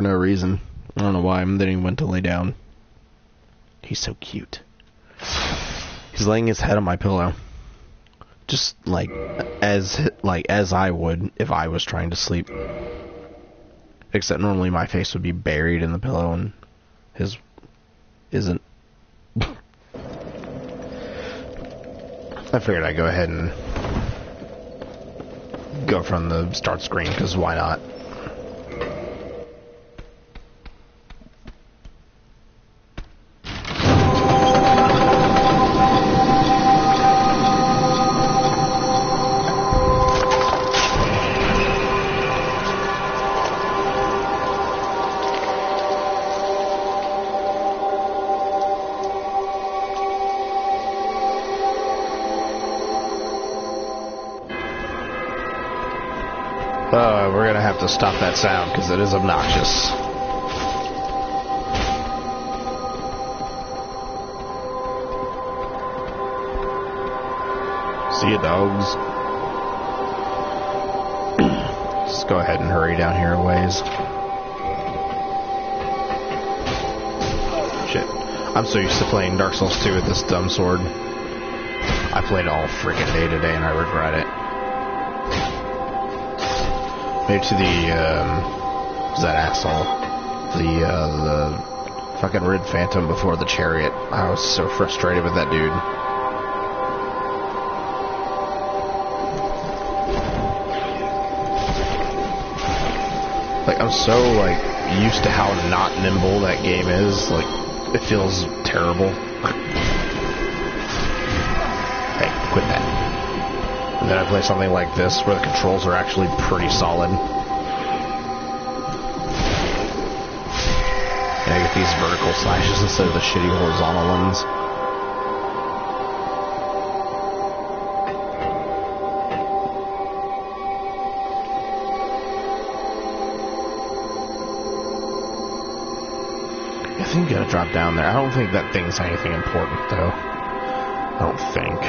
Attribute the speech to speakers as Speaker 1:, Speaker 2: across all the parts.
Speaker 1: no reason. I don't know why. And then he went to lay down. He's so cute. He's laying his head on my pillow. Just like as I would if I was trying to sleep. Except normally my face would be buried in the pillow and his isn't. I figured I'd go ahead and go from the start screen, because why not? We're gonna have to stop that sound because it is obnoxious. See you, dogs. Just go ahead and hurry down here a ways. Shit. I'm so used to playing Dark Souls 2 with this dumb sword. I played it all freaking day today and I regret it. Maybe to that asshole. The fucking Red Phantom before the Chariot. I was so frustrated with that dude. Like, I'm so, like, used to how not nimble that game is. Like, it feels terrible. Hey, quit that. And then I play something like this where the controls are actually pretty solid. And I get these vertical slashes instead of the shitty horizontal ones. I think you gotta drop down there. I don't think that thing's anything important, though. I don't think.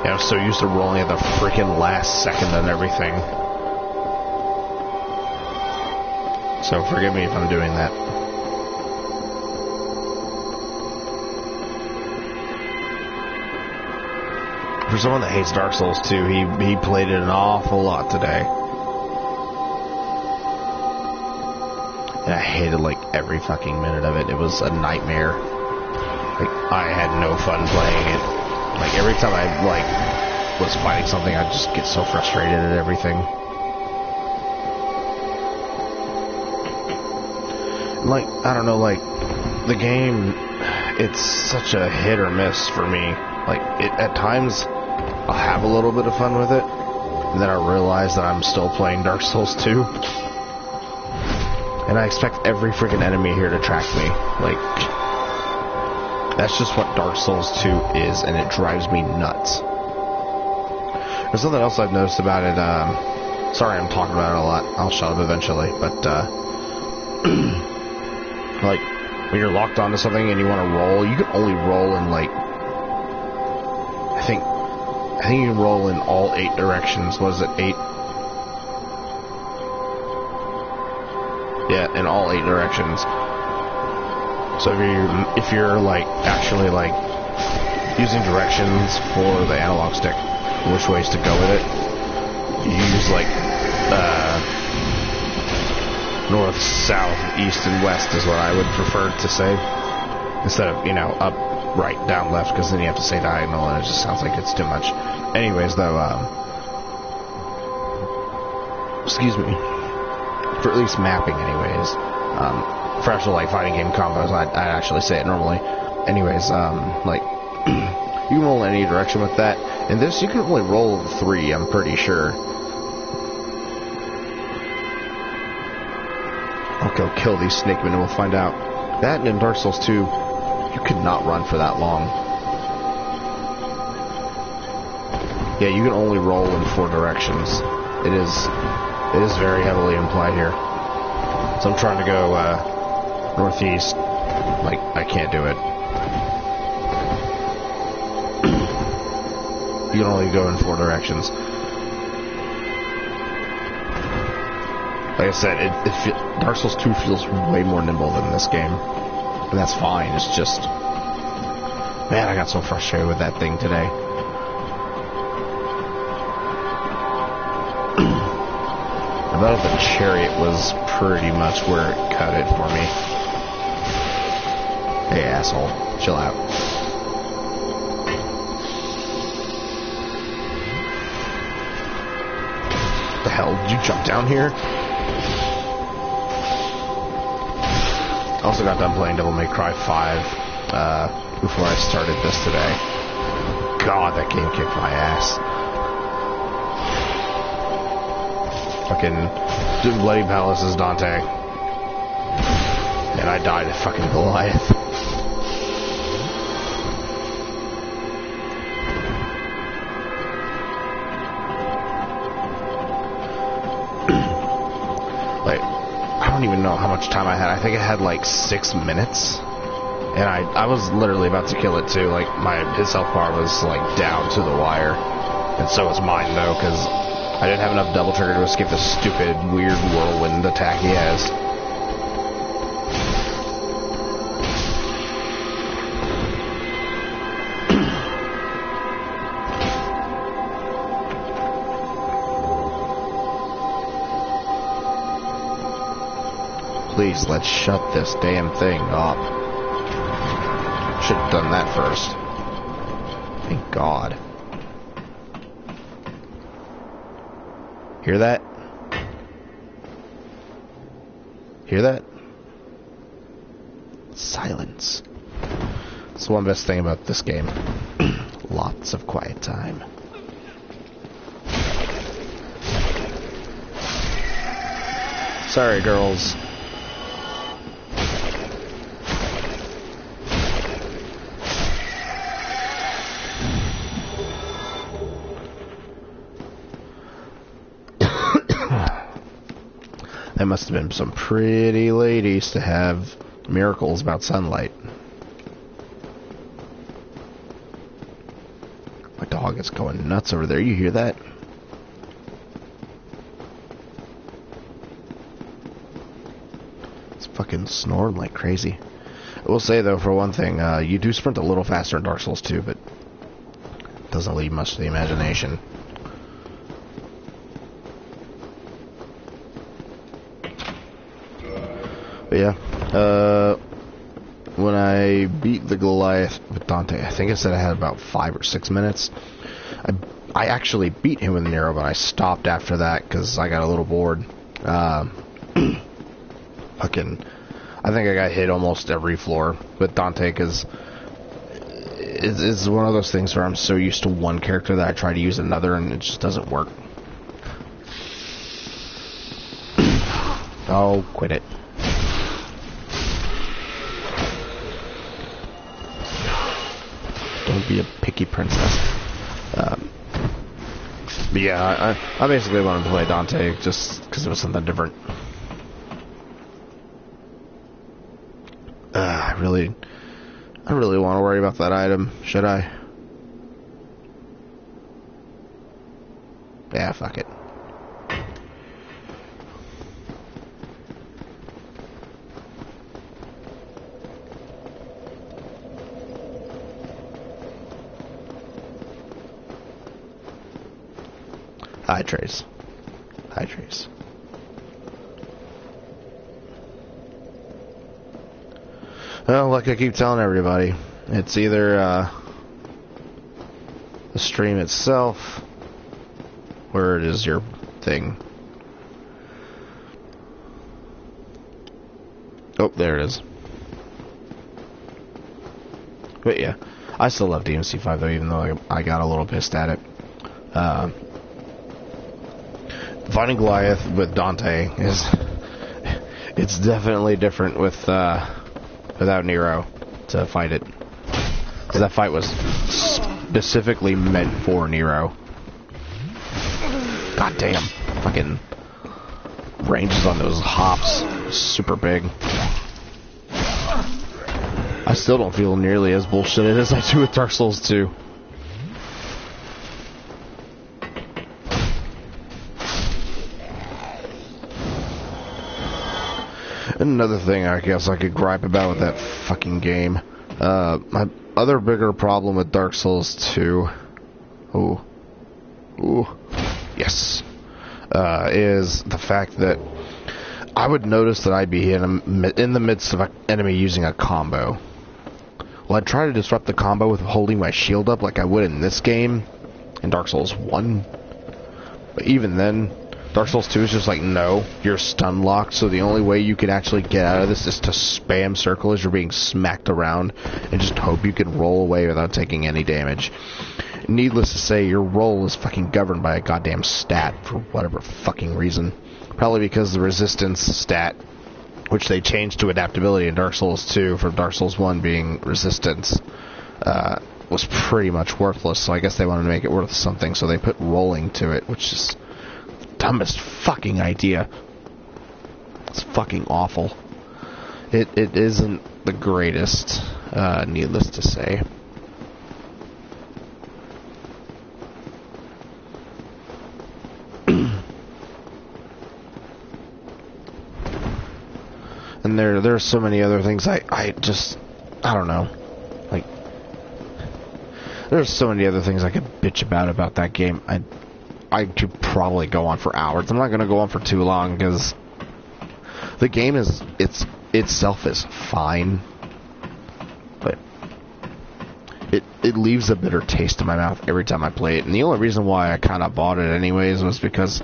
Speaker 1: Yeah, I'm so used to rolling at the freaking last second and everything. So forgive me if I'm doing that. For someone that hates Dark Souls 2, he played it an awful lot today. And I hated, like, every fucking minute of it. It was a nightmare. Like, I had no fun playing it. Like, every time I, like, was fighting something, I'd just get so frustrated at everything. Like, I don't know, like, the game, it's such a hit or miss for me. Like, at times, I'll have a little bit of fun with it, and then I realize that I'm still playing Dark Souls 2. And I expect every freaking enemy here to track me. Like, that's just what Dark Souls 2 is, and it drives me nuts. There's something else I've noticed about it. Sorry I'm talking about it a lot. I'll shut up eventually, but, like, when you're locked onto something and you want to roll, you can only roll in, like, I think you can roll in all 8 directions. What is it, 8? Yeah, in all 8 directions. So if you're like actually like using directions for the analog stick, which ways to go with it, you use like north, south, east, and west is what I would prefer to say, instead of, you know, up, right, down, left, because then you have to say diagonal and it just sounds like it's too much. Anyways, though, excuse me, for at least mapping, anyways, for actual, like, fighting game combos, I'd actually say it normally. Anyways, like, you can roll in any direction with that. And this, you can only roll 3, I'm pretty sure. I'll go kill these snake men and we'll find out. That and in Dark Souls 2, you could not run for that long. Yeah, you can only roll in 4 directions. It is very heavily implied here. So I'm trying to go, northeast. Like, I can't do it. can only go in 4 directions. Like I said, Dark Souls 2 feels way more nimble than this game. And that's fine, it's just... Man, I got so frustrated with that thing today. The Battle of the Chariot was pretty much where it cut it for me. Hey, asshole. Chill out. The hell? Did you jump down here? I also got done playing Devil May Cry 5 before I started this today. God, that game kicked my ass. Fucking Bloody Palace is Dante. And I died to fucking Goliath. Like, I don't even know how much time I had. I think I had like 6 minutes. And I was literally about to kill it too. Like, his health bar was like down to the wire. And so was mine though, because I didn't have enough double trigger to escape the stupid, weird whirlwind attack he has. Please, let's shut this damn thing up. Should have done that first. Thank God. Hear that? Hear that? Silence. That's the one best thing about this game. Lots of quiet time. Sorry, girls. That must have been some pretty ladies to have miracles about sunlight. My dog is going nuts over there. You hear that? It's fucking snoring like crazy. I will say though, for one thing, you do sprint a little faster in Dark Souls 2, but it doesn't leave much to the imagination. But yeah, when I beat the Goliath with Dante, I think I said I had about 5 or 6 minutes. I actually beat him with Nero, but I stopped after that because I got a little bored. Fucking, I think I got hit almost every floor with Dante because it's one of those things where I'm so used to one character that I try to use another and it just doesn't work. Oh, quit it. Don't be a picky princess. But yeah, I basically wanted to play Dante just because it was something different. I really want to worry about that item. Should I? Yeah, fuck it. Hi, Trace. Hi, Trace. Well, like I keep telling everybody, it's either the stream itself, or it is your thing. Oh, there it is. But yeah, I still love DMC5 though, even though I got a little pissed at it. Fighting Goliath with Dante it's definitely different with without Nero to fight it, because that fight was specifically meant for Nero. God damn, fucking ranges on those hops super big. I still don't feel nearly as bullshitted as I do with Dark Souls 2. Another thing I guess I could gripe about with that fucking game. My other bigger problem with Dark Souls 2. Ooh. Yes. Is the fact that I would notice that I'd be in the midst of an enemy using a combo. Well, I'd try to disrupt the combo with holding my shield up like I would in this game, in Dark Souls 1. But even then, Dark Souls 2 is just like, no, you're stun locked, so the only way you can actually get out of this is to spam circle as you're being smacked around, and just hope you can roll away without taking any damage. Needless to say, your roll is fucking governed by a goddamn stat for whatever fucking reason. Probably because the resistance stat, which they changed to adaptability in Dark Souls 2 from Dark Souls 1 being resistance, was pretty much worthless, so I guess they wanted to make it worth something, so they put rolling to it, which is the dumbest fucking idea. It's fucking awful. It isn't the greatest, needless to say. And there's so many other things I don't know. Like, there's so many other things I could bitch about that game. I could probably go on for hours. I'm not going to go on for too long because the game itself is fine, but it leaves a bitter taste in my mouth every time I play it. And the only reason why I kind of bought it anyways was because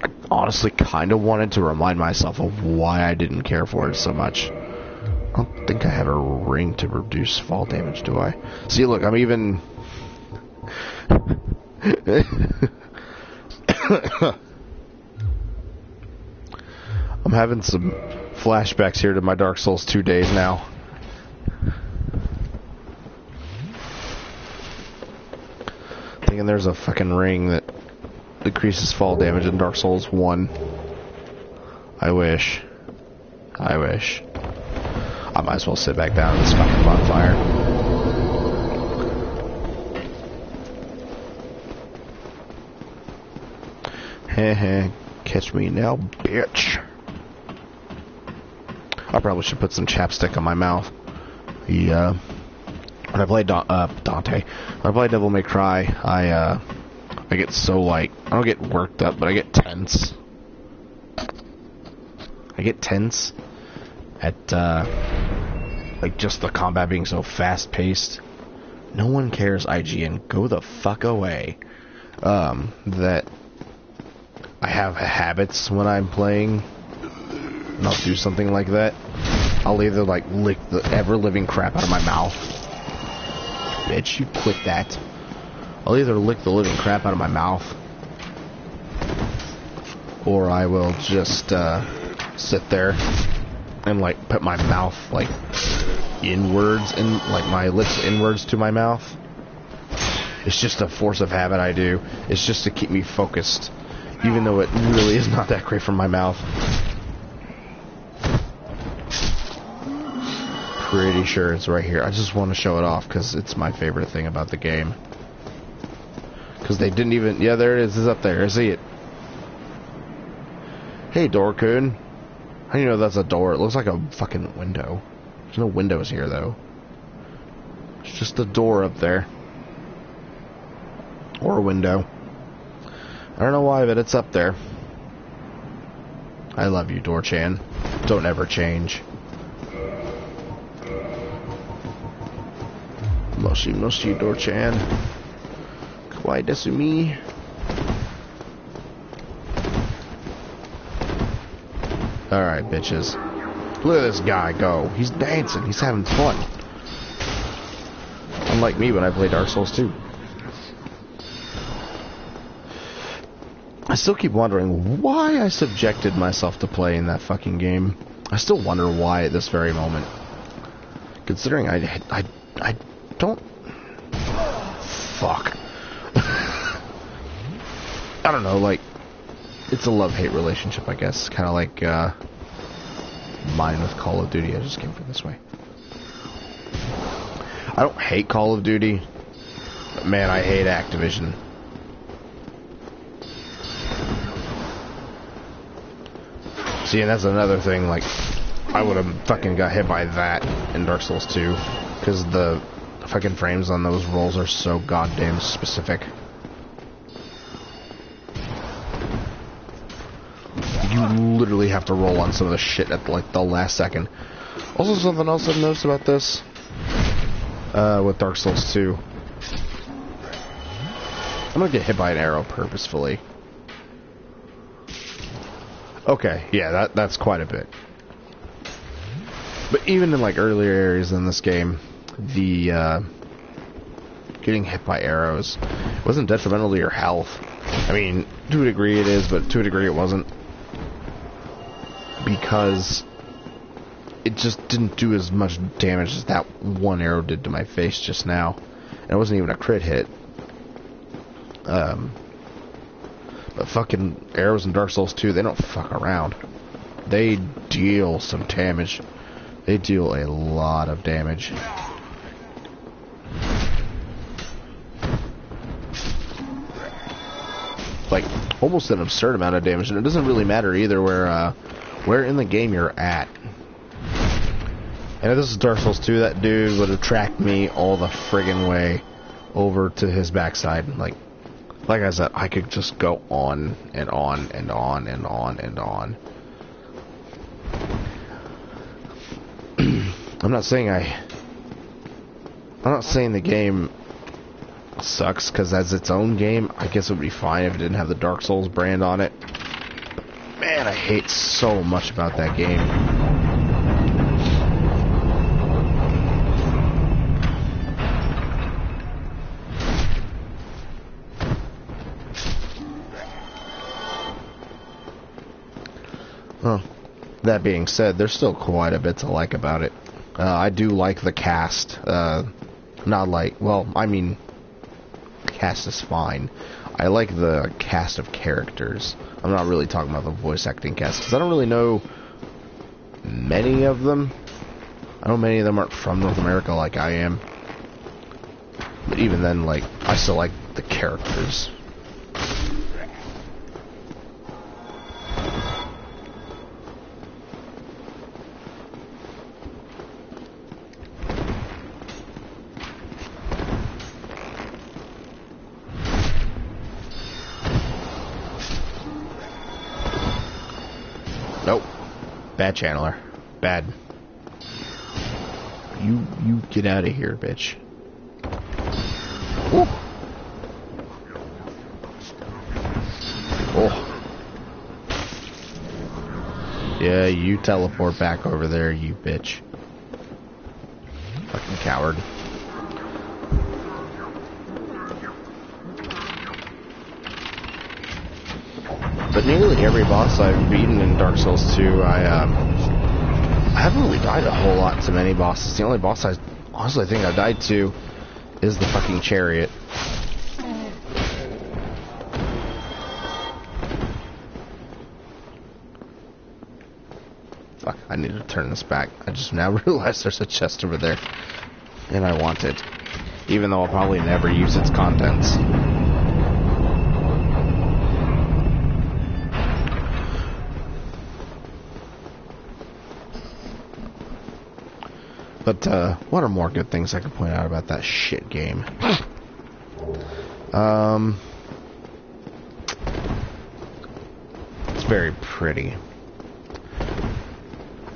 Speaker 1: I honestly kind of wanted to remind myself of why I didn't care for it so much. I don't think I have a ring to reduce fall damage, do I? See, look, I'm even... I'm having some flashbacks here to my Dark Souls 2 days now. Thinking there's a fucking ring that decreases fall damage in Dark Souls 1. I wish. I might as well sit back down in this fucking bonfire. Heh, catch me now, bitch. I probably should put some chapstick on my mouth. When I play Dante, when I play Devil May Cry, I get so, like, I don't get worked up, but I get tense. I get tense at, like, just the combat being so fast-paced. No one cares, IGN. Go the fuck away. That I have habits when I'm playing, and I'll do something like that. I'll either, like, lick the ever-living crap out of my mouth. Bitch, you quit that. I'll either lick the living crap out of my mouth, or I will just sit there and, like, put my mouth, like, inwards, and like my lips inwards to my mouth. It's just a force of habit I do. It's just to keep me focused, even though it really is not that great for my mouth. Pretty sure it's right here. I just want to show it off because it's my favorite thing about the game. Because they didn't even... Yeah, there it is. It's up there. I see it. Hey, Dorcoon. How do you know that's a door? It looks like a fucking window. There's no windows here, though. It's just a door up there. Or a window. I don't know why, but it's up there. I love you, Dorchan. Don't ever change. Moshi, Dorchan. Kawaii desu me. Alright, bitches. Look at this guy go. He's dancing. He's having fun. Unlike me when I play Dark Souls 2. I still keep wondering why I subjected myself to playing that fucking game. I still wonder why at this very moment. Considering I don't... Fuck. I don't know, like... It's a love-hate relationship, I guess. Kind of like, mine with Call of Duty. I just came from this way. I don't hate Call of Duty, but man, I hate Activision. See, and that's another thing, like, I would have fucking got hit by that in Dark Souls 2, because the fucking frames on those rolls are so goddamn specific. You literally have to roll on some of the shit at like the last second. Also, something else I've noticed about this with Dark Souls 2. I'm gonna get hit by an arrow purposefully. Okay, yeah, that's quite a bit. But even in like earlier areas in this game, the getting hit by arrows wasn't detrimental to your health. I mean, to a degree it is, but to a degree it wasn't. Because it just didn't do as much damage as that one arrow did to my face just now. And it wasn't even a crit hit. But fucking arrows in Dark Souls 2, they don't fuck around. They deal some damage. They deal a lot of damage. Like, almost an absurd amount of damage. And it doesn't really matter either where in the game you're at. And if this is Dark Souls 2, that dude would have tracked me all the friggin' way over to his backside. Like I said, I could just go on and on and on and on and on. I'm not saying the game sucks, because as its own game, I guess it would be fine if it didn't have the Dark Souls brand on it. But man, I hate so much about that game. Well, that being said, there's still quite a bit to like about it. I do like the cast. Not like, well, I mean, the cast is fine. I like the cast of characters. I'm not really talking about the voice acting cast, because I don't really know many of them. I know many of them aren't from North America like I am. But even then, like, I still like the characters. Nope. Bad channeler. Bad. You get out of here, bitch. Ooh. Oh. Yeah, you teleport back over there, you bitch. Fucking coward. But nearly every boss I've beaten in Dark Souls 2, I haven't really died a whole lot to many bosses. The only boss I honestly think I died to is the fucking chariot. Fuck, I need to turn this back. I just now realized there's a chest over there. And I want it. Even though I'll probably never use its contents. But, what are more good things I could point out about that shit game? It's very pretty.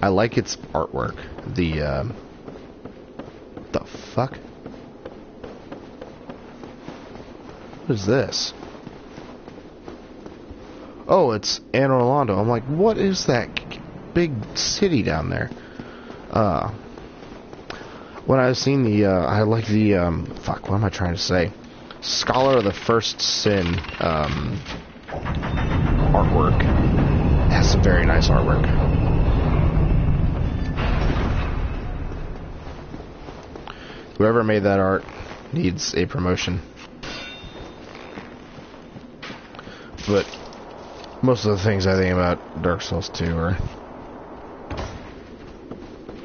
Speaker 1: I like its artwork. The fuck? What is this? Oh, it's Anne Orlando. I'm like, what is that big city down there? When I've seen the, I like the, fuck, what am I trying to say? Scholar of the First Sin, artwork. It has some very nice artwork. Whoever made that art needs a promotion. But most of the things I think about Dark Souls 2 are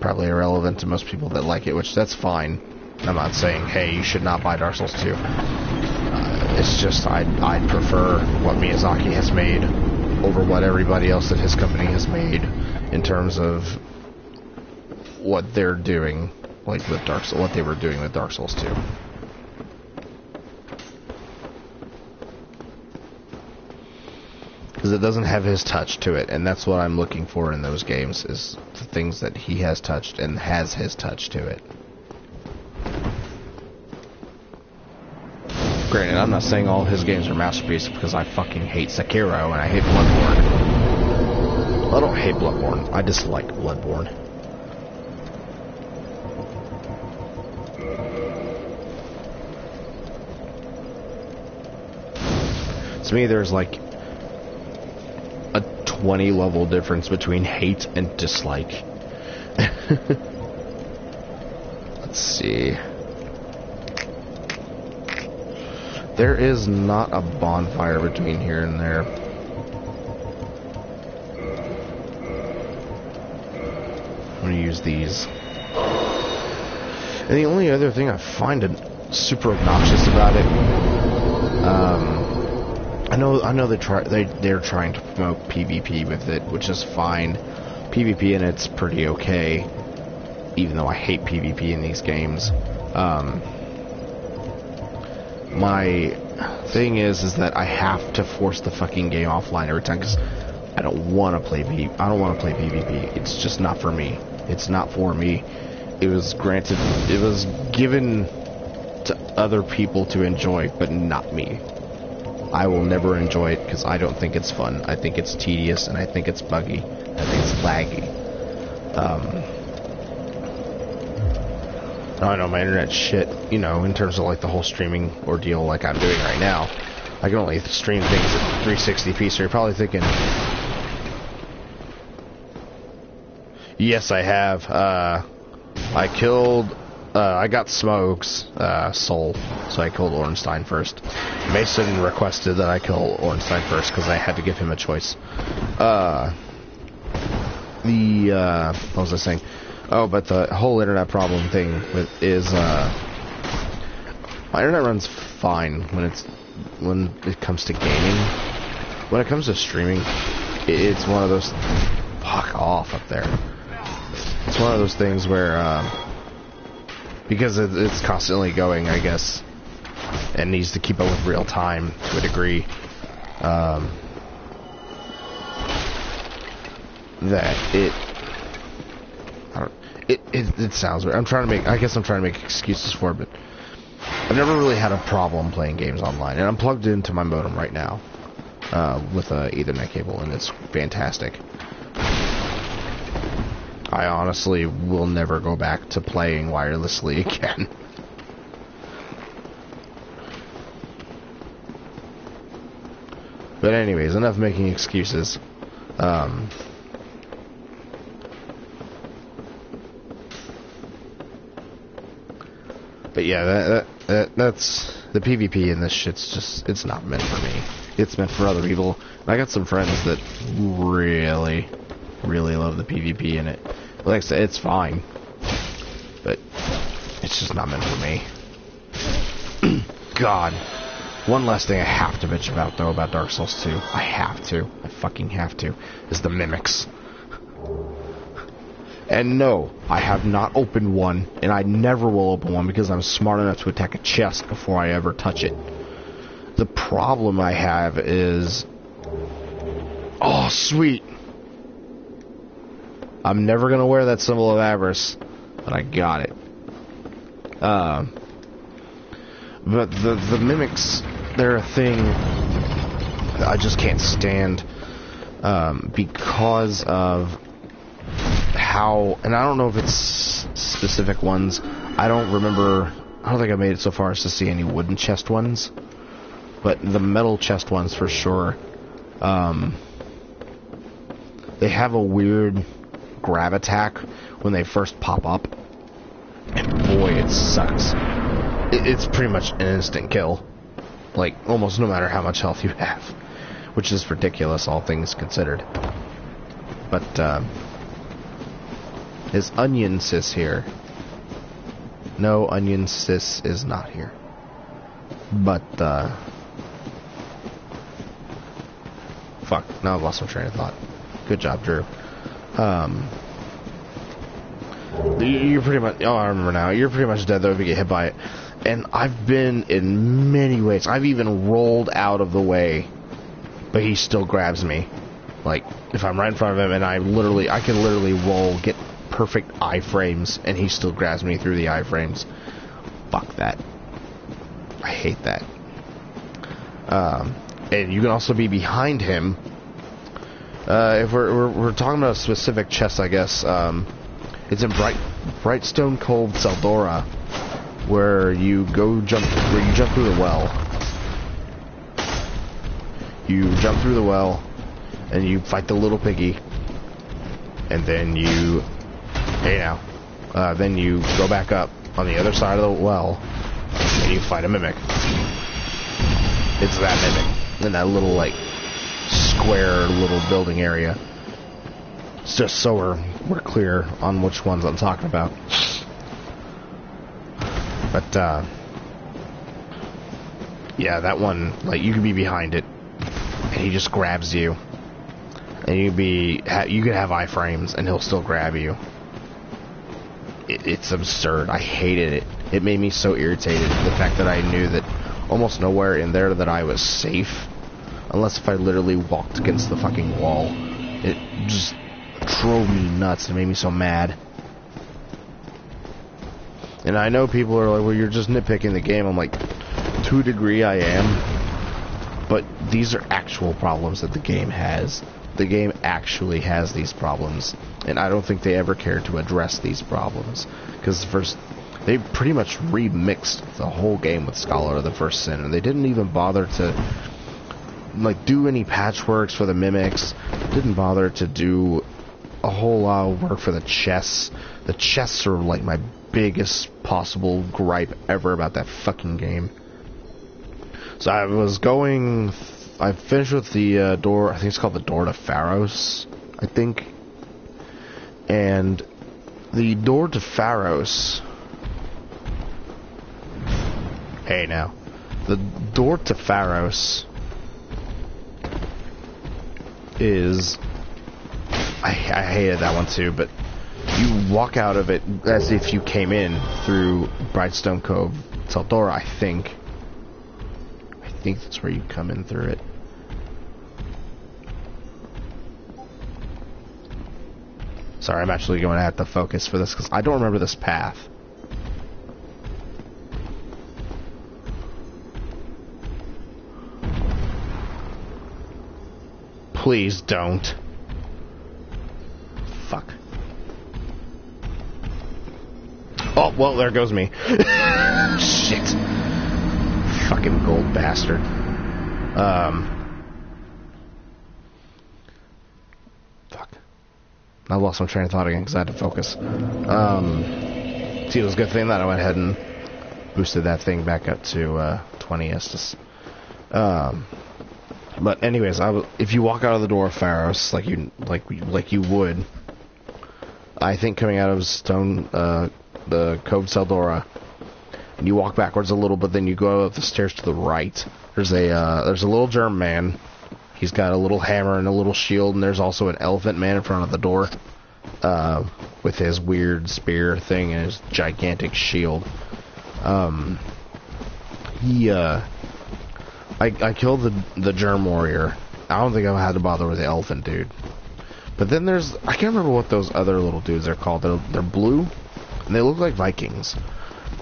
Speaker 1: probably irrelevant to most people that like it, which that's fine. I'm not saying, hey, you should not buy Dark Souls 2. It's just I prefer what Miyazaki has made over what everybody else at his company has made in terms of what they're doing, like with Dark Souls, what they were doing with Dark Souls 2. Because it doesn't have his touch to it, and that's what I'm looking for in those games, is the things that he has touched and has his touch to it. Granted, I'm not saying all his games are masterpieces, because I fucking hate Sekiro and I hate Bloodborne. Well, I don't hate Bloodborne, I dislike Bloodborne. To me, there's like a 20 level difference between hate and dislike. Let's see. There is not a bonfire between here and there. I'm gonna use these. And the only other thing I find super obnoxious about it, I know they're trying to promote PvP with it, which is fine. PvP in it's pretty okay, even though I hate PvP in these games. My thing is that I have to force the fucking game offline every time because I don't want to play PvP. It's just not for me. It's not for me. It was given to other people to enjoy, but not me. I will never enjoy it because I don't think it's fun. I think it's tedious, and I think it's buggy. I think it's laggy. I know my internet's shit, you know, in terms of like the whole streaming ordeal like I'm doing right now. I can only stream things at 360p, so you're probably thinking, yes, I have. I got Smoke's soul, so I killed Ornstein first. Mason requested that I kill Ornstein first because I had to give him a choice. What was I saying? Oh, but the whole internet problem thing is my internet runs fine when it comes to gaming. When it comes to streaming, it's one of those, fuck off up there. It's one of those things where because it's constantly going, I guess, and needs to keep up with real time to a degree, that it sounds weird. I guess I'm trying to make excuses for it, but I've never really had a problem playing games online, and I'm plugged into my modem right now with a Ethernet cable, and it's fantastic. I honestly will never go back to playing wirelessly again. But anyways, enough making excuses. But yeah, that's the PvP in this shit's just, it's not meant for me. It's meant for other people. And I got some friends that really love the PvP in it. Like I said, it's fine, but it's just not meant for me. God. One last thing I have to bitch about, though, about Dark Souls 2. I fucking have to, is the mimics. And no, I have not opened one, and I never will open one because I'm smart enough to attack a chest before I ever touch it. The problem I have is... Oh, sweet! I'm never gonna wear that symbol of avarice, but I got it. But the mimics, they're a thing that I just can't stand, because of how, and I don't know if it's specific ones. I don't think I made it so far as to see any wooden chest ones, but the metal chest ones for sure, they have a weird grab attack when they first pop up, and boy, it sucks. It's pretty much an instant kill, like almost no matter how much health you have, which is ridiculous, all things considered. But is Onion Sis here? No, Onion Sis is not here. But fuck, now I've lost my train of thought. Good job, Drew. You're pretty much... Oh, I remember now. You're pretty much dead, though, if you get hit by it. And I've been in many ways. I've even rolled out of the way, but he still grabs me. Like, if I'm right in front of him, and I can literally roll, get perfect iframes, and he still grabs me through the iframes. Fuck that. I hate that. And you can also be behind him. If we're talking about a specific chest, I guess, it's in Brightstone Cove, Seldora, where you jump through the well. You jump through the well, and you fight the little piggy, and then then you go back up on the other side of the well, and you fight a mimic. It's that mimic in that little like square little building area. It's just so we're clear on which ones I'm talking about. But yeah, that one, like, you could be behind it, and he just grabs you, and you could have iframes, and he'll still grab you. It's absurd. I hated it. It made me so irritated. The fact that I knew that almost nowhere in there that I was safe, unless if I literally walked against the fucking wall. It just drove me nuts. It made me so mad. And I know people are like, well, you're just nitpicking the game. I'm like, to a degree I am. But these are actual problems that the game has. The game actually has these problems. And I don't think they ever cared to address these problems. Because first, they pretty much remixed the whole game with Scholar of the First Sin. And they didn't even bother to like do any patchworks for the mimics. Didn't bother to do a whole lot of work for the chests. The chests are like my biggest possible gripe ever about that fucking game. So I finished with the door, I think it's called the door to Pharos, I think. And the door to Pharos, hey now, the door to Pharos is, I hated that one too, but you walk out of it as if you came in through Brightstone Cove, Seldora, I think. I think that's where you come in through it. Sorry, I'm actually going to have to focus for this because I don't remember this path. Please don't. Fuck. Oh, well, there goes me. Shit. Fucking gold bastard. Fuck. I lost my train of thought again because I had to focus. See, it was a good thing that I went ahead and boosted that thing back up to 20 Estus. But anyways, if you walk out of the door of Pharos like you would, I think coming out of the Cove Seldora, and you walk backwards a little, but then you go up the stairs to the right. There's a little germ man. He's got a little hammer and a little shield, and there's also an elephant man in front of the door, with his weird spear thing and his gigantic shield. I killed the germ warrior. I don't think I had to bother with the elephant dude. But then I can't remember what those other little dudes are called. They're blue, and they look like Vikings.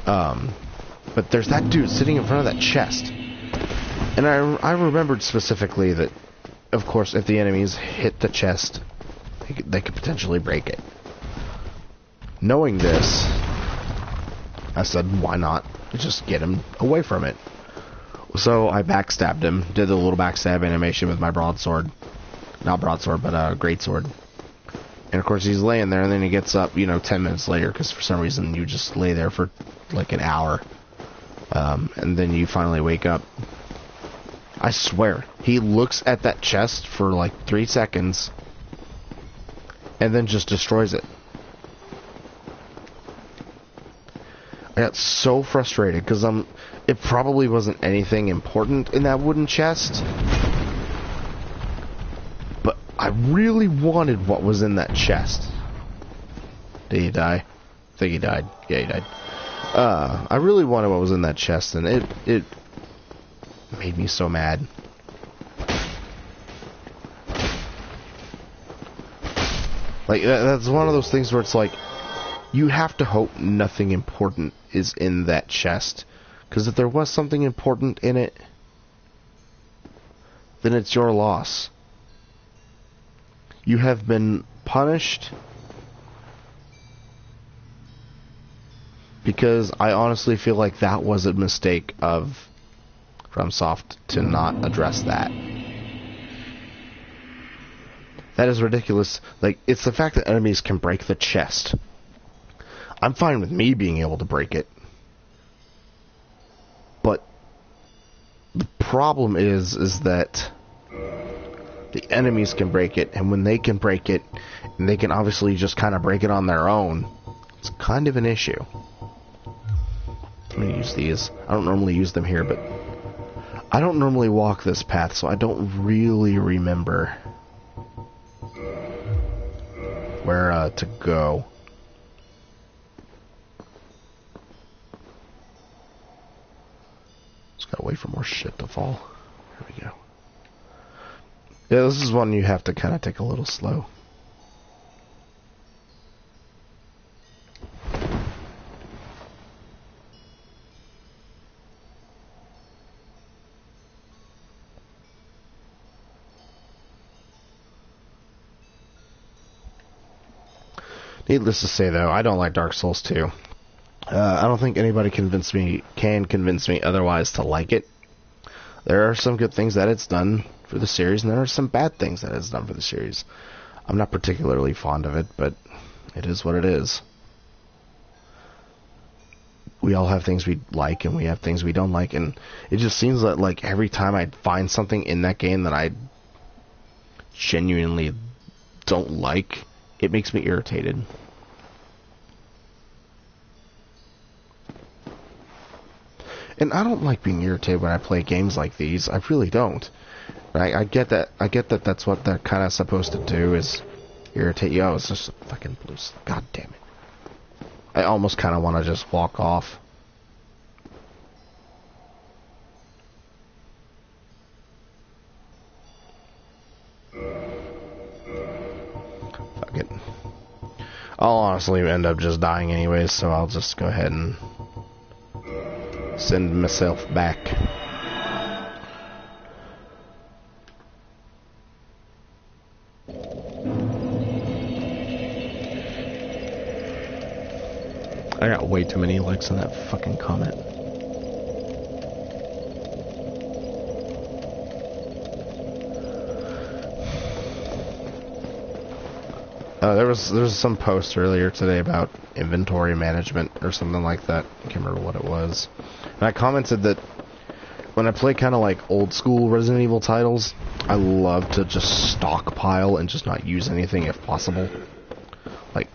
Speaker 1: But there's that dude sitting in front of that chest. And I remembered specifically that, of course, if the enemies hit the chest, they could potentially break it. Knowing this, I said, why not just get him away from it? So I backstabbed him, did the little backstab animation with my broadsword. Not broadsword, but greatsword. And of course he's laying there, and then he gets up, 10 minutes later, because for some reason you just lay there for like an hour. And then you finally wake up. I swear, he looks at that chest for like 3 seconds, and then just destroys it. I got so frustrated, because it probably wasn't anything important in that wooden chest, but I really wanted what was in that chest. Did he die? think he died. Yeah, he died. I really wanted what was in that chest, and it made me so mad. Like, that's one of those things where it's like, you have to hope nothing important is in that chest. Because if there was something important in it, then it's your loss. You have been punished. Because I honestly feel like that was a mistake of FromSoft to not address that. That is ridiculous. Like, it's the fact that enemies can break the chest. I'm fine with me being able to break it. But the problem is that the enemies can break it, and when they can break it, and they can obviously just kind of break it on their own, it's kind of an issue. I'm going to use these. I don't normally use them here, but I don't normally walk this path, so I don't really remember where to go. Just gotta wait for more shit to fall. There we go. Yeah, this is one you have to kind of take a little slow. Needless to say, though, I don't like Dark Souls 2. I don't think anybody can convince me otherwise to like it. There are some good things that it's done for the series, and there are some bad things that it's done for the series. I'm not particularly fond of it, but it is what it is. We all have things we like, and we have things we don't like, and it just seems that, like, every time I find something in that game that I genuinely don't like, it makes me irritated. And I don't like being irritated when I play games like these. I really don't. I get that. I get that that's what they're kind of supposed to do, is irritate you. Oh, it's just a fucking blue. God damn it. I almost kind of want to just walk off. Fuck it. I'll honestly end up just dying anyways, so I'll just go ahead and send myself back. I got way too many likes on that fucking comment. There was some post earlier today about inventory management or something like that. I can't remember what it was. And I commented that when I play kind of like old school Resident Evil titles, I love to just stockpile and just not use anything if possible. Like,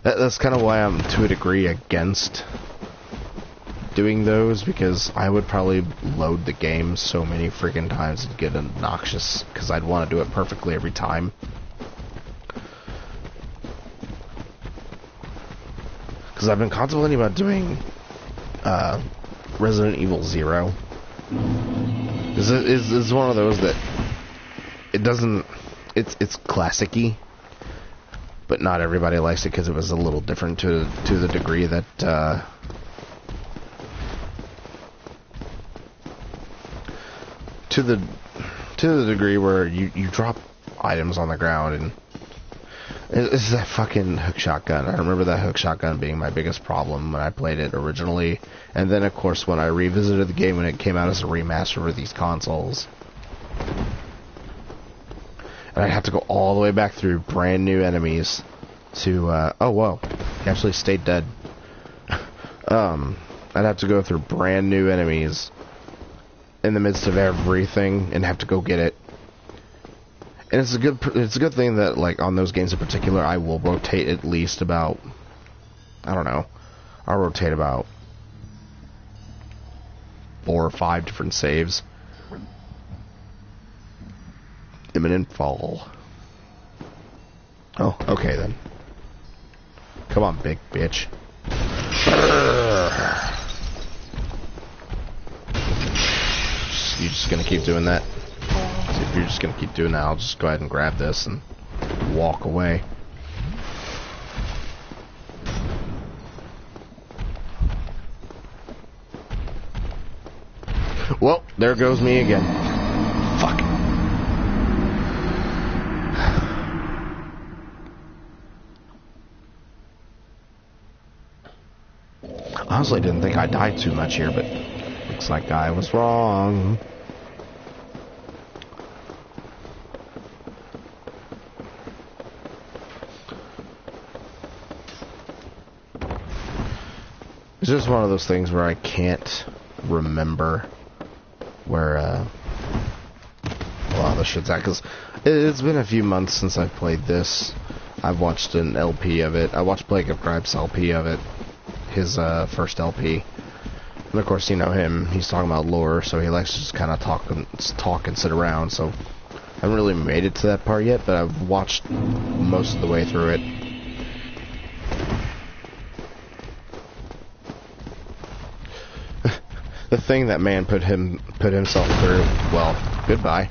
Speaker 1: that's kind of why I'm to a degree against doing those, because I would probably load the game so many freaking times and get obnoxious, because I'd want to do it perfectly every time. Because I've been contemplating about doing Resident Evil 0. It's one of those that it doesn't... It's classic-y, but not everybody likes it because it was a little different to the degree that... to the degree where you drop items on the ground and... It's that fucking hook shotgun. I remember that hook shotgun being my biggest problem when I played it originally. And then, of course, when I revisited the game when it came out as a remaster for these consoles. And I'd have to go all the way back through brand new enemies to, oh, whoa. He actually stayed dead. I'd have to go through brand new enemies in the midst of everything and have to go get it. And it's a good thing that, like, on those games in particular, I will rotate at least about, I don't know, I'll rotate about 4 or 5 different saves. Imminent fall. Oh, okay then. Come on, big bitch. You just gonna keep doing that? So if you're just gonna keep doing that, I'll just go ahead and grab this and walk away. Well, there goes me again. Fuck. Honestly, didn't think I died too much here, but looks like I was wrong. It's just one of those things where I can't remember where a lot of the shit's at, because it's been a few months since I've played this. I've watched an LP of it. I watched Blake of Gripe's LP of it, his first LP. And of course, you know him, he's talking about lore, so he likes to just kind of talk and sit around, so I haven't really made it to that part yet, but I've watched most of the way through it. The thing that man put himself through, well, goodbye.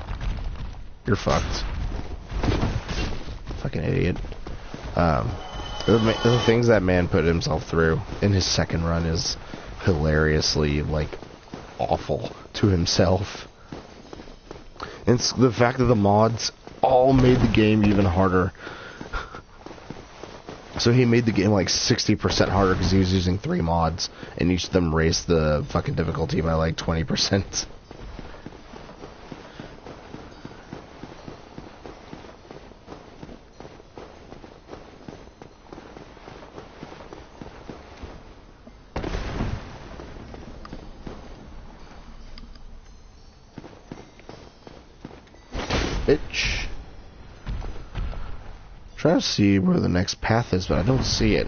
Speaker 1: You're fucked. Fucking idiot. The things that man put himself through in his second run is hilariously, like, awful to himself. And it's the fact that the mods all made the game even harder. So he made the game like 60% harder because he was using 3 mods, and each of them raised the fucking difficulty by like 20%. Bitch. Trying to see where the next path is, but I don't see it.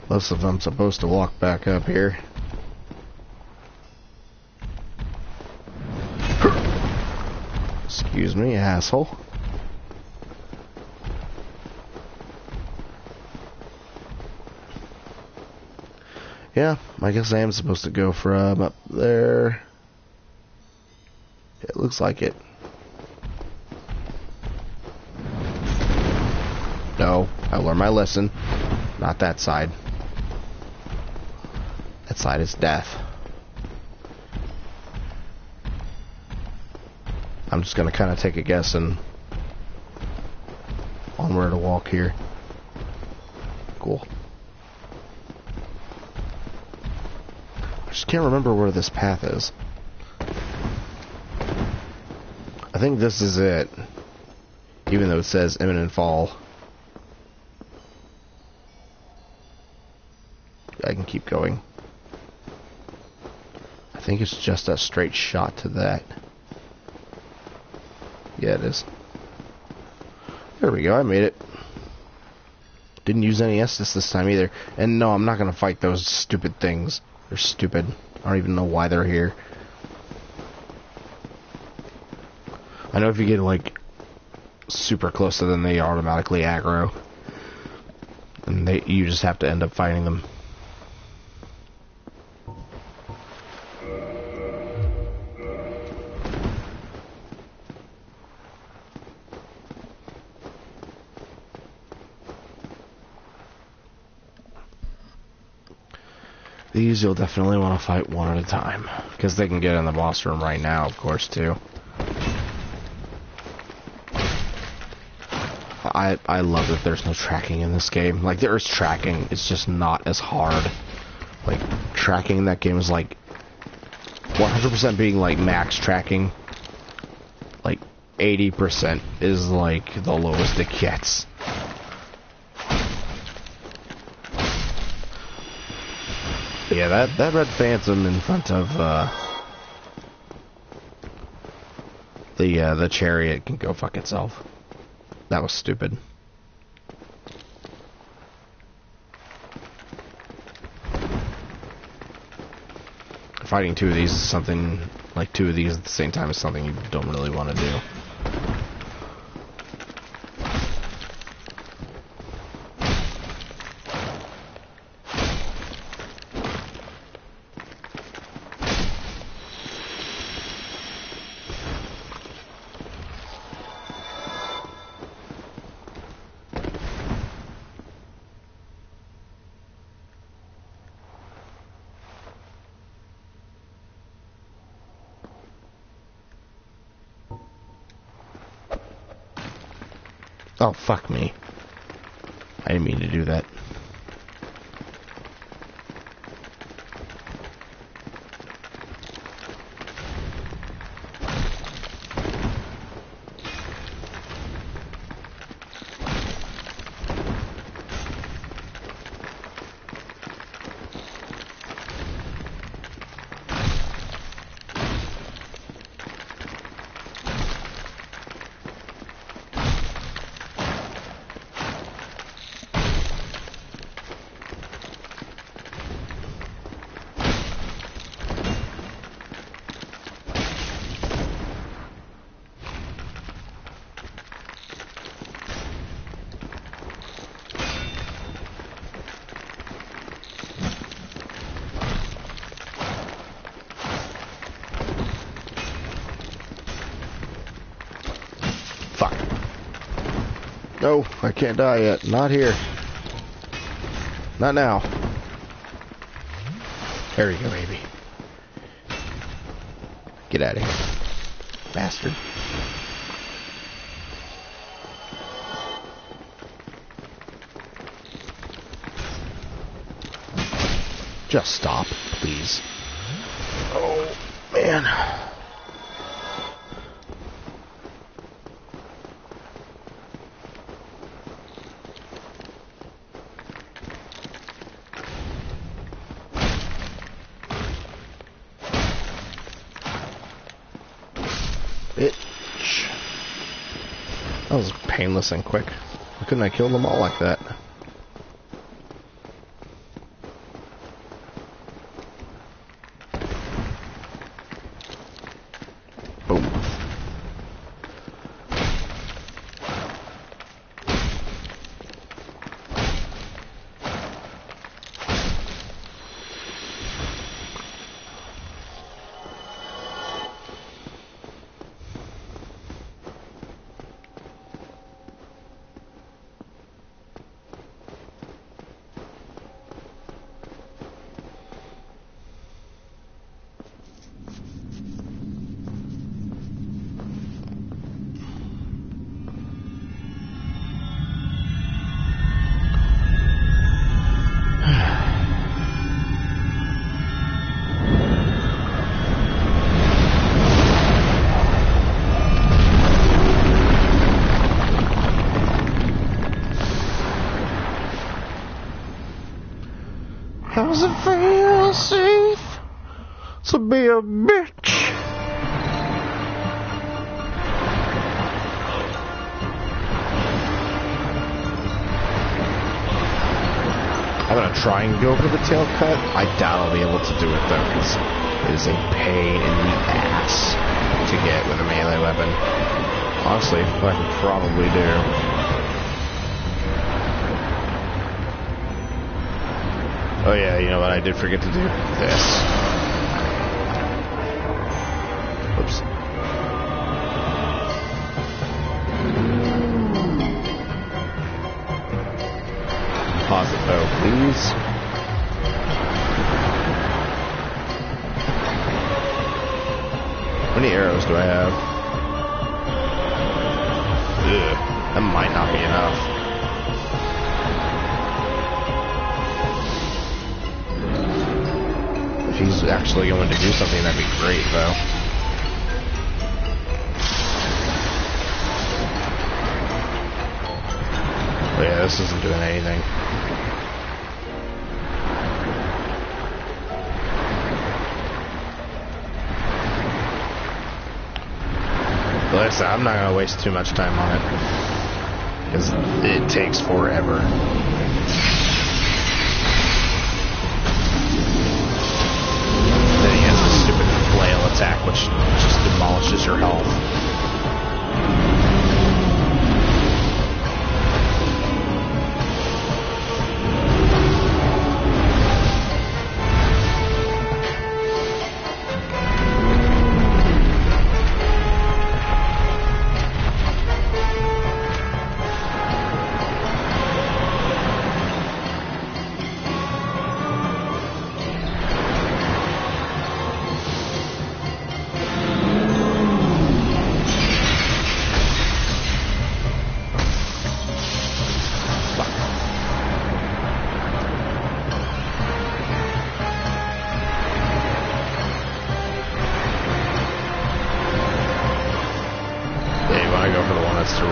Speaker 1: Unless if I'm supposed to walk back up here. Excuse me, asshole. Yeah, I guess I am supposed to go from up there. It looks like it. No, I learned my lesson. Not that side. That side is death. I'm just gonna kind of take a guess on where to walk here. Cool. I just can't remember where this path is. I think this is it, even though it says imminent fall. I can keep going. I think it's just a straight shot to that. Yeah, it is. There we go, I made it. Didn't use any Estus this time either. And no, I'm not gonna fight those stupid things. They're stupid. I don't even know why they're here. I know if you get, like, super close to them, they automatically aggro. And you just have to end up fighting them. These you'll definitely want to fight one at a time, because they can get in the boss room right now, of course, too. I love that there's no tracking in this game. Like, there is tracking, it's just not as hard. Like, tracking in that game is like 100% being like max tracking. Like 80% is like the lowest it gets. But yeah, that red phantom in front of the chariot can go fuck itself. That was stupid. Fighting 2 of these is something, like 2 of these at the same time is something you don't really want to do. Oh, fuck me. I didn't mean to do that. No, I can't die yet. Not here. Not now. There we go, baby. Get out of here. Bastard. Just stop, please. Oh, man. Bitch. That was painless and quick. Why couldn't I kill them all like that? Boom. Does it feel safe to be a bitch? I'm gonna try and go for the tail cut. I doubt I'll be able to do it though, because it is a pain in the ass to get with a melee weapon. Honestly, I could probably do. Oh yeah, you know what? I did forget to do this. Whoops. Pause it though, please. How many arrows do I have? Ugh, that might not be enough. If he's actually going to do something, that'd be great, though. Oh yeah, this isn't doing anything. But like I said, I'm not going to waste too much time on it, because it takes forever. Flail attack, which just demolishes your health.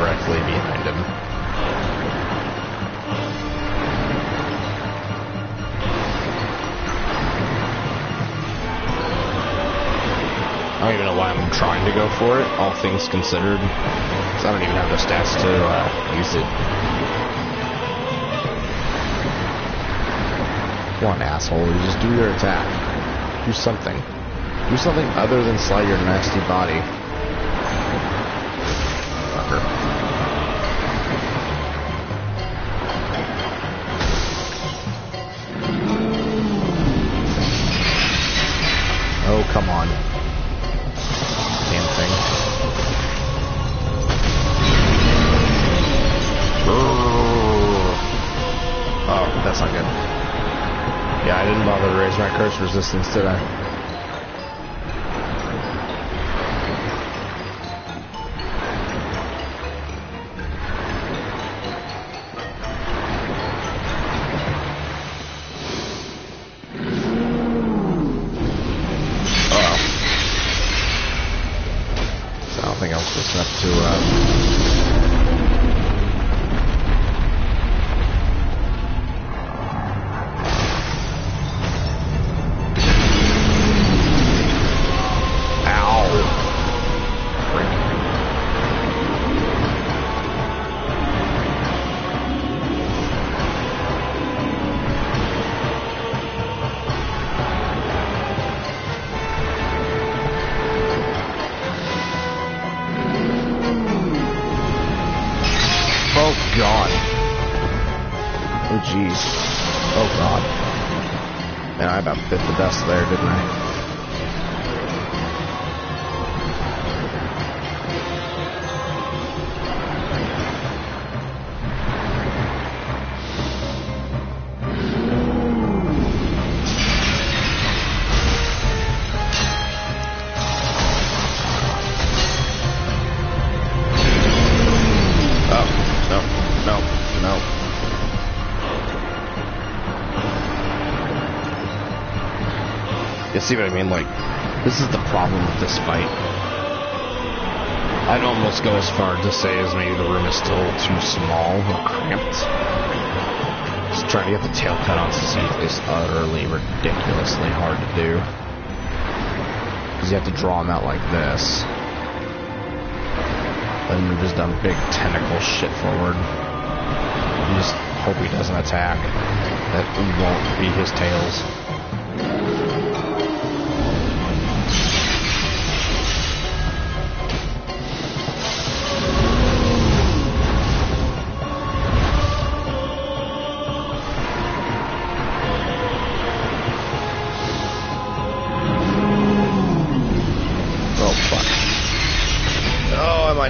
Speaker 1: directly behind him. I don't even know why I'm trying to go for it, all things considered. Because I don't even have the stats to use it. Come on, asshole. You just do your attack. Do something. Do something other than slide your nasty body. Fucker. Oh, come on. Damn thing. Oh, that's not good. Yeah, I didn't bother to raise my curse resistance, did I? Enough to ow. Frick. God. Oh, jeez. Oh, God. Man, I about bit the dust there, didn't I? You see what I mean? Like, this is the problem with this fight. I'd almost go as far to say as maybe the room is still too small or cramped. Just trying to get the tail cut on Zeke is utterly ridiculously hard to do. Because you have to draw him out like this. Then move his dumb big tentacle shit forward. You just hope he doesn't attack. That won't be his tails.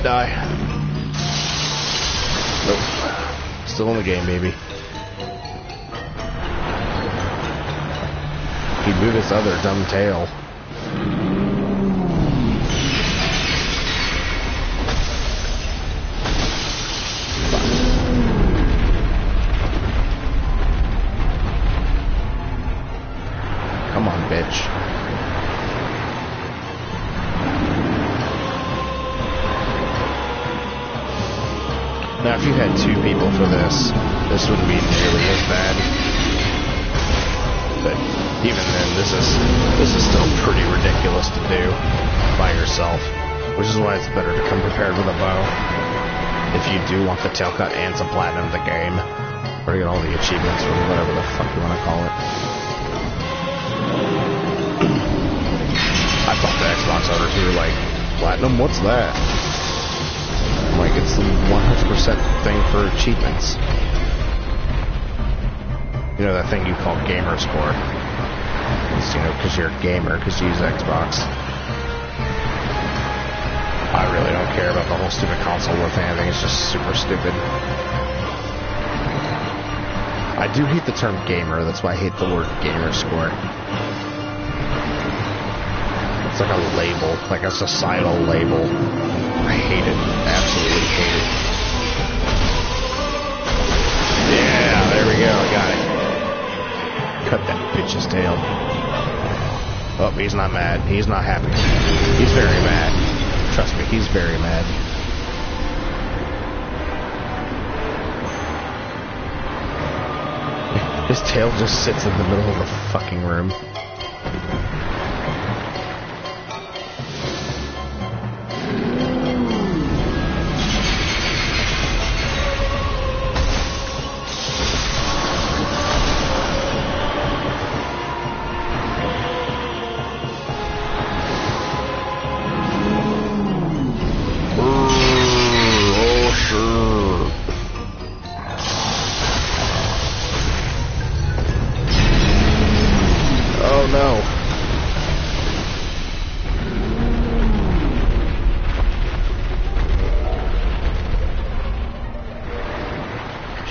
Speaker 1: Die. Nope. Still in the game, baby. He'd move his other dumb tail. Fuck. Come on, bitch. Now, if you had two people for this wouldn't be nearly as bad. But even then, this is still pretty ridiculous to do by yourself, which is why it's better to come prepared with a bow. If you do want the tail cut and to platinum the game, or to get all the achievements or whatever the fuck you want to call it. I thought the Xbox owners were like, platinum, what's that? Like, it's the 100% thing for achievements. You know, that thing you call gamer score. It's, you know, because you're a gamer, because you use Xbox. I really don't care about the whole stupid console war thing. I think it's just super stupid. I do hate the term gamer. That's why I hate the word gamer score. It's like a label, like a societal label. I hate it. Absolutely hate it. Yeah, there we go. I got it. Cut that bitch's tail. Oh, he's not mad. He's not happy. He's very mad. Trust me, he's very mad. His tail just sits in the middle of the fucking room.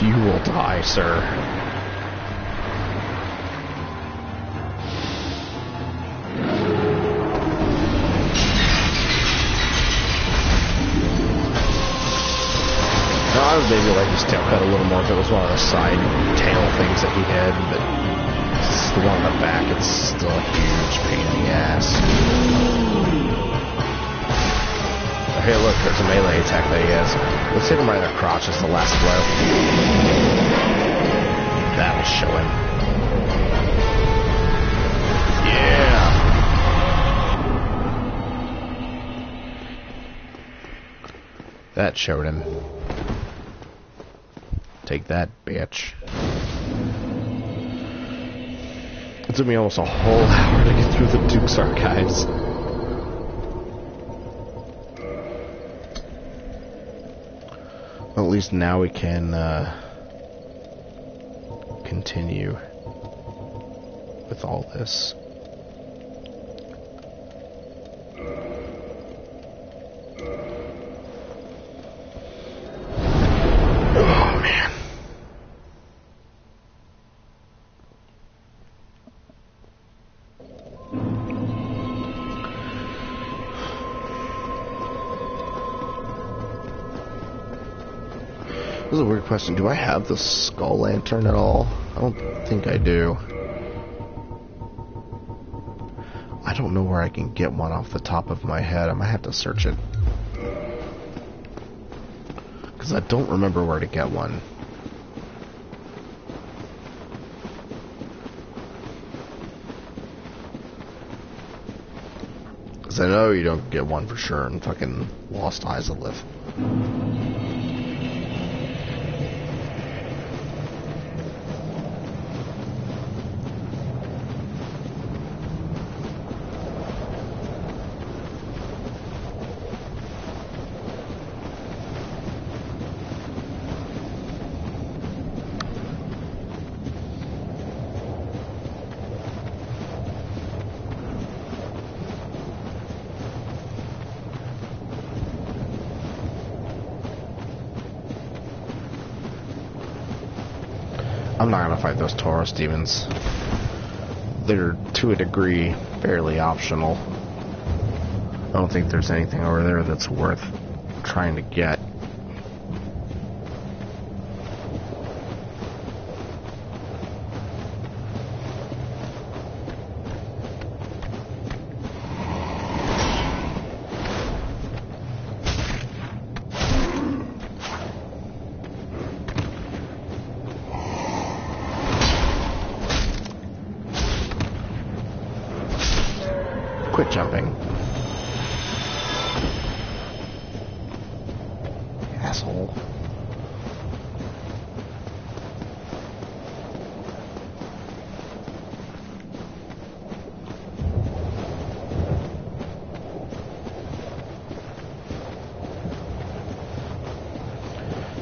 Speaker 1: You will die, sir. Now, I would maybe like his tail cut a little more if it was one of the side tail things that he had, but it's the one on the back, it's still a huge pain in the ass. Hey, look, there's a melee attack that he has. Let's hit him right in the crotch as the last blow. That'll show him. Yeah! That showed him. Take that, bitch. It took me almost a whole hour to get through the Duke's archives. At least now we can continue with all this. Oh man. This is a weird question. Do I have the skull lantern at all? I don't think I do. I don't know where I can get one off the top of my head. I might have to search it. Because I don't remember where to get one. Because I know you don't get one for sure in fucking Lost Eyes of Live. I'm not gonna fight those Taurus demons. They're, to a degree, fairly optional. I don't think there's anything over there that's worth trying to get. Quit jumping. Asshole.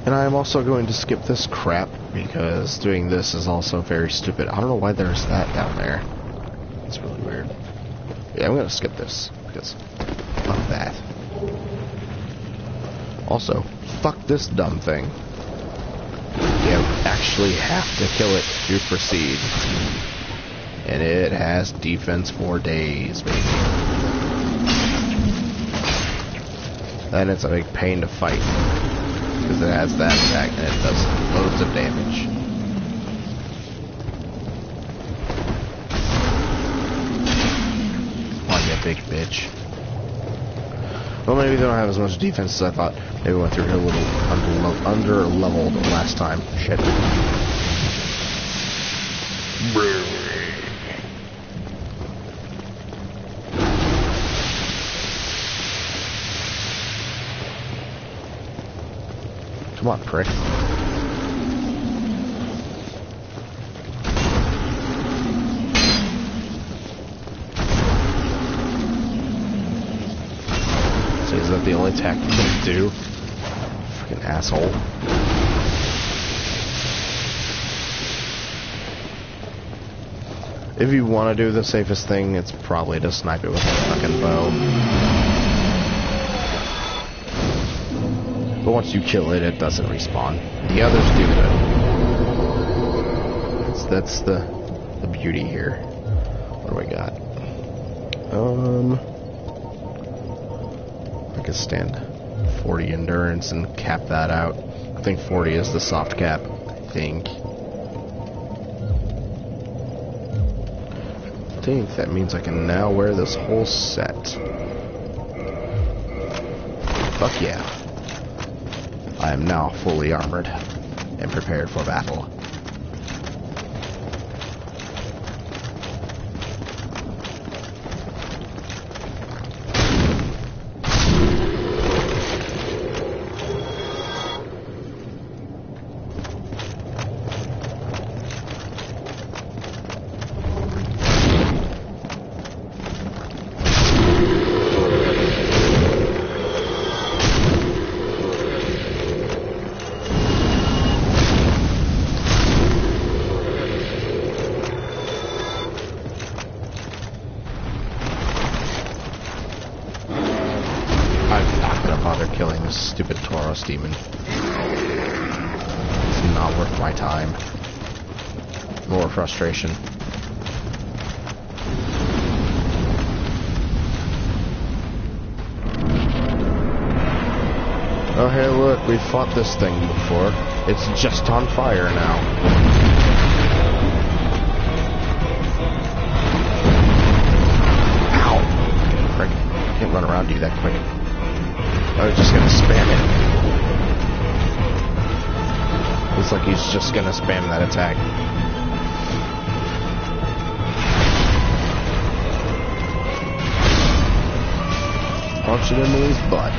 Speaker 1: And I'm also going to skip this crap because doing this is also very stupid. I don't know why there's that down there. It's really weird. Yeah, I'm gonna skip this, because fuck that. Also, fuck this dumb thing. You actually have to kill it to proceed. And it has defense for days, baby. And it's a big pain to fight. Because it has that attack and it does loads of damage. Big bitch. Well, maybe they don't have as much defense as I thought. Maybe we went through here a little under leveled last time. Shit. Come on, prick. So is that the only attack you can do? Fucking asshole. If you want to do the safest thing, it's probably to snipe it with a fucking bow. But once you kill it, it doesn't respawn. The others do though. That's the beauty here. What do we got? I could stand 40 endurance and cap that out. I think 40 is the soft cap. I think that means I can now wear this whole set. Fuck yeah. I am now fully armored and prepared for battle. Killing this stupid Tauros demon. It's not worth my time. More frustration. Oh hey look, we fought this thing before. It's just on fire now. Ow! Frick, I can't run around you that quick. I was just gonna spam it. Looks like he's just gonna spam that attack. Punch it into his butt.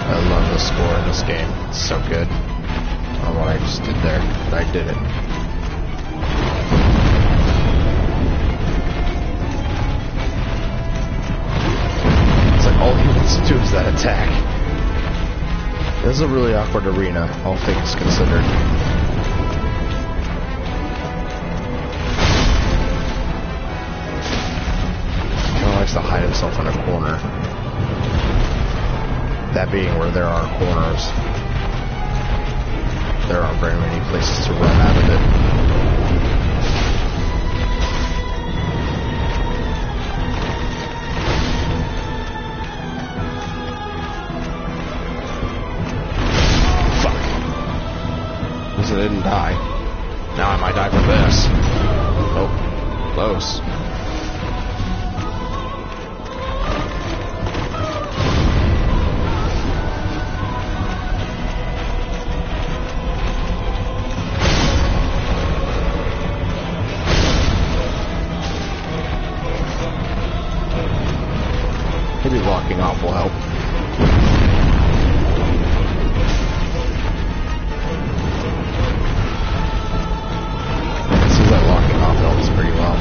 Speaker 1: I love the score in this game. It's so good. I don't know what I just did there, but I did it. It's like all he wants to do is that attack. This is a really awkward arena, all things considered. To hide himself in a corner. That being where there are corners. There aren't very many places to run out of it. Fuck. At least I didn't die. Now I might die from this. Oh, close. Maybe locking off will help. It seems like locking off helps pretty well.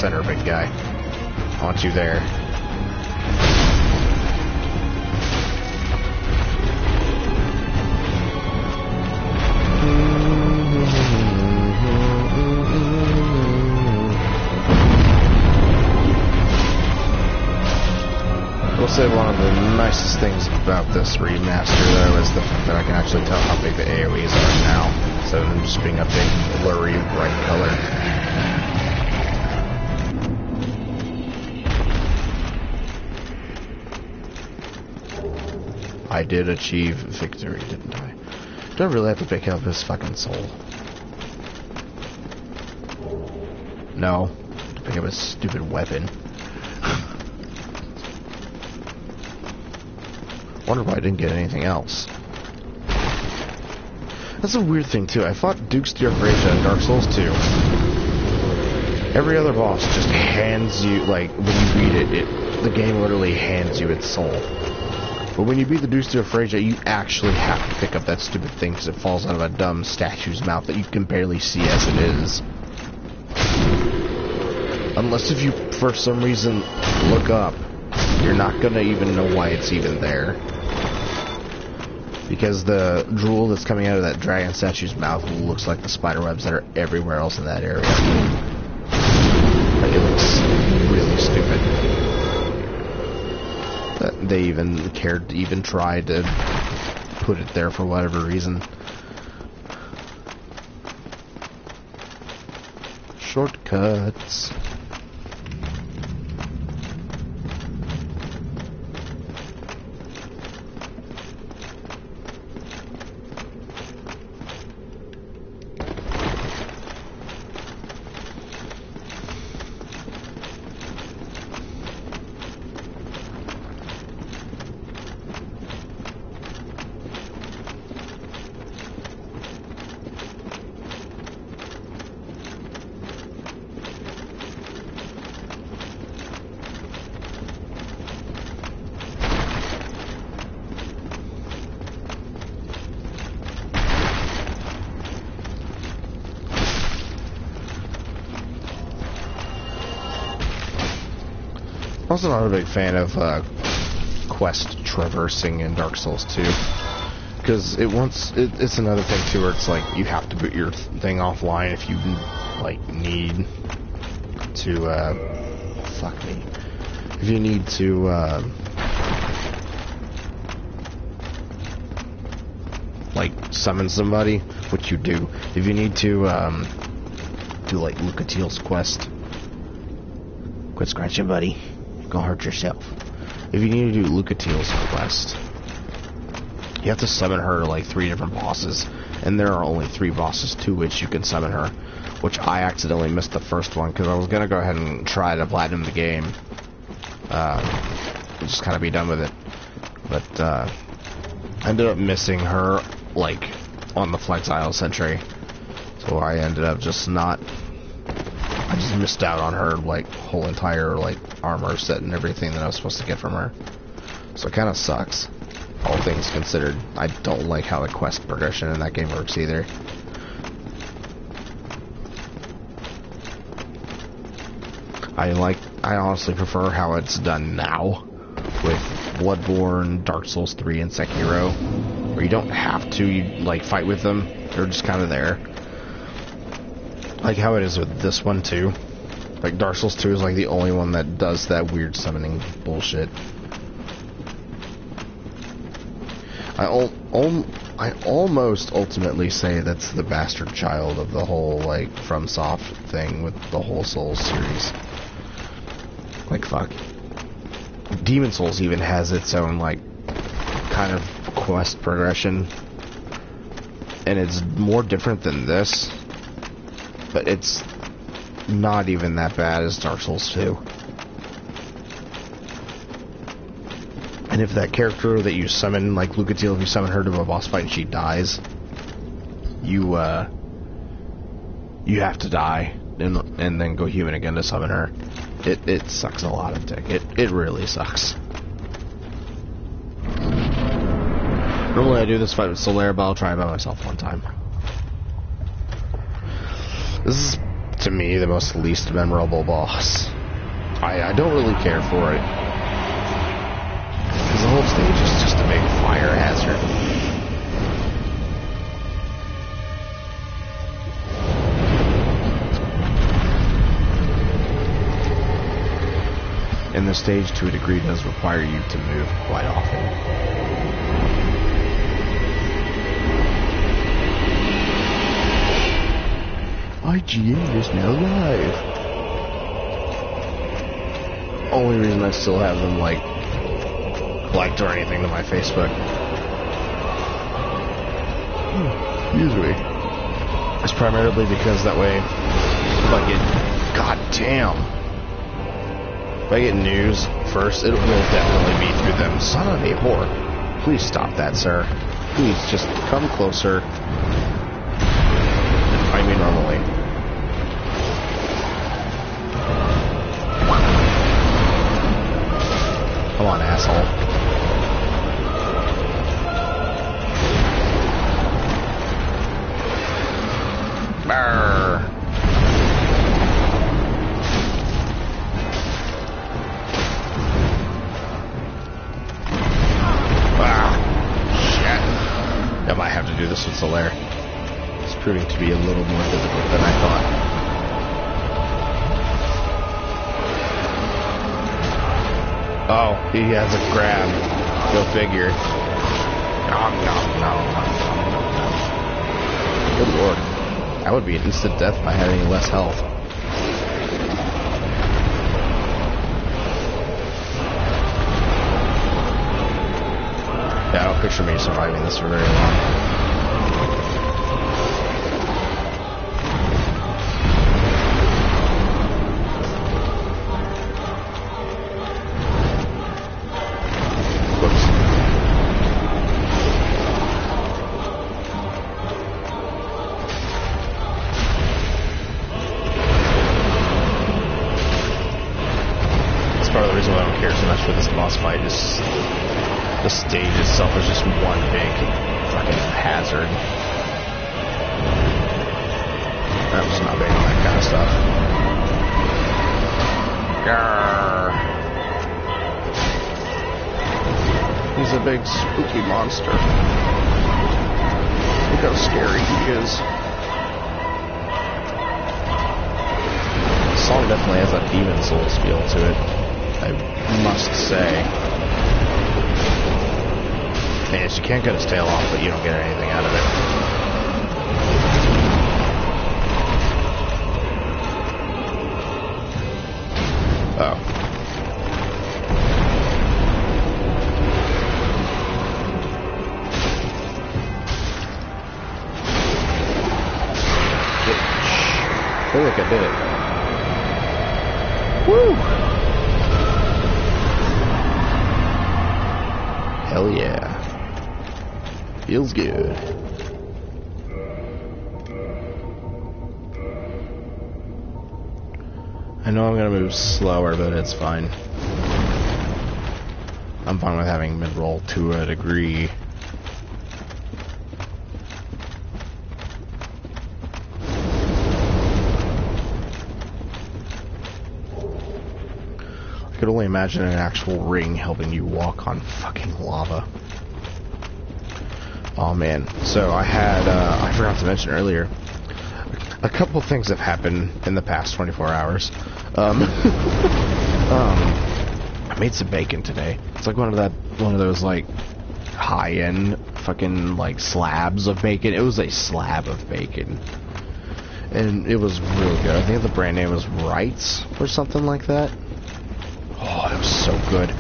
Speaker 1: center, big guy. I want you there. I will say one of the nicest things about this remaster, though, is the fact that I can actually tell how big the AoEs are now, instead of them just being a big, blurry, bright color. I did achieve victory, didn't I? Do I really have to pick up his fucking soul? No. To pick up his stupid weapon. Wonder why I didn't get anything else. That's a weird thing too. I fought Duke's Theophrasia in Dark Souls 2. Every other boss just hands you, like, when you beat it, the game literally hands you its soul. But when you beat the Duke's Theophrasia, you actually have to pick up that stupid thing because it falls out of a dumb statue's mouth that you can barely see as it is. Unless if you, for some reason, look up, you're not gonna even know why it's even there. Because the drool that's coming out of that dragon statue's mouth looks like the spider webs that are everywhere else in that area. Like, it looks really stupid. That they even cared to even try to put it there for whatever reason. Shortcuts. Also not a big fan of quest traversing in Dark Souls 2, because it's another thing too where it's like you have to put your thing offline if you like need to fuck me, if you need to like summon somebody, which you do. If you need to do like Lucatiel's quest, quit scratching, buddy. Go hurt yourself. If you need to do Lucatiel's quest, you have to summon her to like 3 different bosses, and there are only 3 bosses to which you can summon her, which I accidentally missed the first one because I was gonna go ahead and try to platinum the game, just kind of be done with it, but I ended up missing her like on the Flex Isle Sentry, so I ended up just not. I just missed out on her like whole entire like armor set and everything that I was supposed to get from her. So it kind of sucks, all things considered. I don't like how the quest progression in that game works either. I honestly prefer how it's done now with Bloodborne, Dark Souls 3, and Sekiro, where you don't have to like fight with them. They're just kind of there. Like how it is with this one too. Like Dark Souls 2 is like the only one that does that weird summoning bullshit. I almost ultimately say that's the bastard child of the whole like FromSoft thing with the whole Souls series. Like fuck. Demon Souls even has its own like kind of quest progression, and it's more different than this. But it's not even that bad as Dark Souls 2. And if that character that you summon, like Lucatiel, if you summon her to a boss fight and she dies, you have to die and then go human again to summon her. It sucks a lot of dick. It really sucks. Normally I do this fight with Solaire, but I'll try it by myself one time. This is to me, the most least memorable boss. I don't really care for it. Because the whole stage is just a big fire hazard. And the stage, to a degree, does require you to move quite often. IGN is now live. Only reason I still have them, like, liked or anything to my Facebook. Excuse me. It's primarily because that way, if I get... God damn. If I get news first, it will definitely be through them. Son of a whore. Please stop that, sir. Please, just come closer. Find me normally. Come on, asshole. Brrr. I might have to do this with Solaire. It's proving to be a little more difficult than I thought. Oh, he has a grab. Go figure. Nom, nom, nom, nom, nom, nom. Good lord. That would be an instant death by having less health. Yeah, I don't picture me surviving this for very long. Whoops. That's part of the reason why I don't care so much for this boss fight. Is the stage itself is just one big fucking hazard. I'm just not big on that kind of stuff. Grrr. He's a big spooky monster. Look how scary he is. The song definitely has that Demon Souls feel to it, I must say. Yes, you can't cut his tail off, but you don't get anything out of it. Oh. Oh, look, I did it. Woo! Hell yeah. Feels good. I know I'm gonna move slower, but it's fine. I'm fine with having mid-roll to a degree. I could only imagine an actual ring helping you walk on fucking lava. Oh man, so I had, I forgot to mention earlier, a couple things have happened in the past 24 hours. I made some bacon today. It's like one of those like high-end fucking like slabs of bacon. It was a slab of bacon. And it was really good. I think the brand name was Wrights or something like that. Oh, it was so good.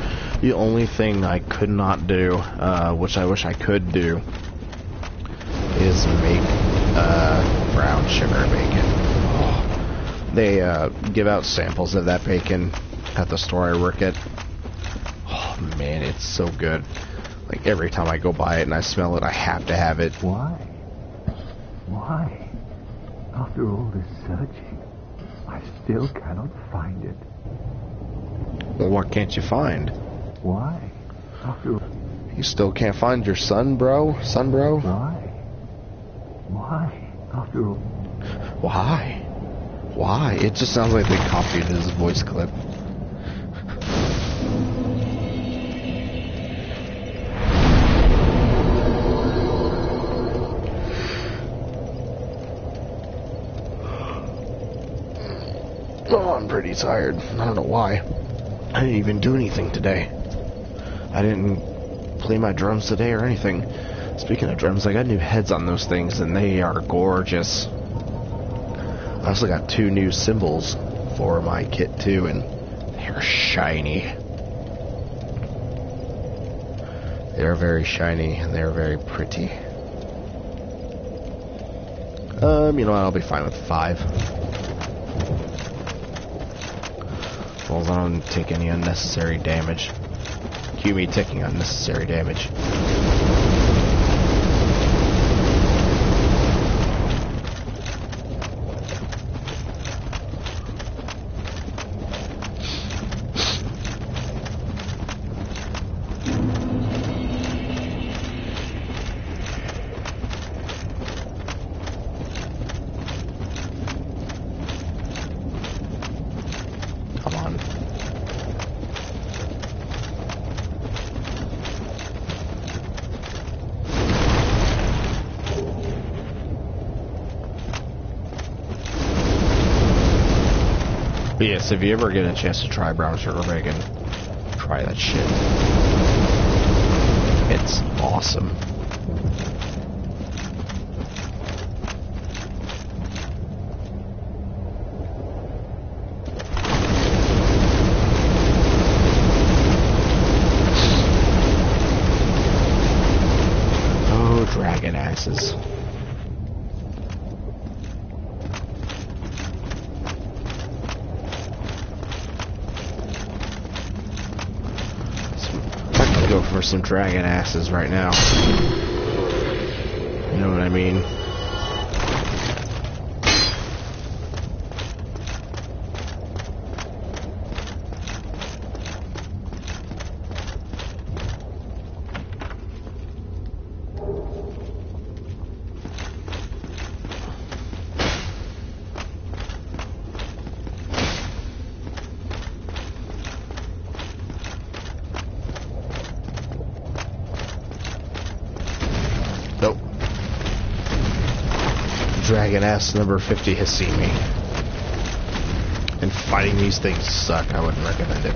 Speaker 1: The only thing I could not do, which I wish I could do, is make brown sugar bacon. Oh, they give out samples of that bacon at the store I work at. Oh man, it's so good. Like every time I go by it and I smell it, I have to have it.
Speaker 2: Why? Why? After all this searching, I still cannot find it.
Speaker 1: Well, what can't you find?
Speaker 2: Why? After
Speaker 1: You still can't find your son, bro? Son, bro?
Speaker 2: Why? Why? After all.
Speaker 1: Why? Why? It just sounds like they copied his voice clip. Oh, I'm pretty tired. I don't know why. I didn't even do anything today. I didn't play my drums today or anything. Speaking of drums, I got new heads on those things and they are gorgeous. I also got 2 new cymbals for my kit too, and they're shiny. They're very shiny and they're very pretty. You know what, I'll be fine with 5. As long as I don't take any unnecessary damage. Cue me taking unnecessary damage. Come on. But yes, if you ever get a chance to try brown sugar bacon, try that shit. It's awesome. Oh, dragon axes. Go for some dragon asses right now. You know what I mean? Nope. Dragon ass number 50 has seen me. And fighting these things suck. I wouldn't recommend it.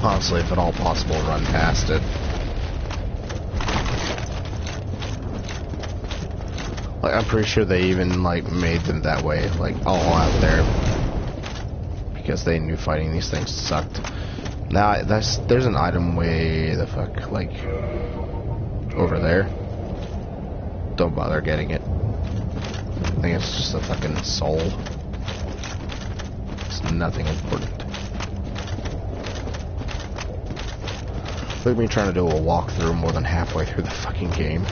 Speaker 1: Honestly, if at all possible, run past it. Like, I'm pretty sure they even, like, made them that way, like, all out there. Because they knew fighting these things sucked. Now, there's an item way the fuck, like, over there. Don't bother getting it. I think it's just a fucking soul. It's nothing important. Look at me trying to do a walkthrough more than halfway through the fucking game.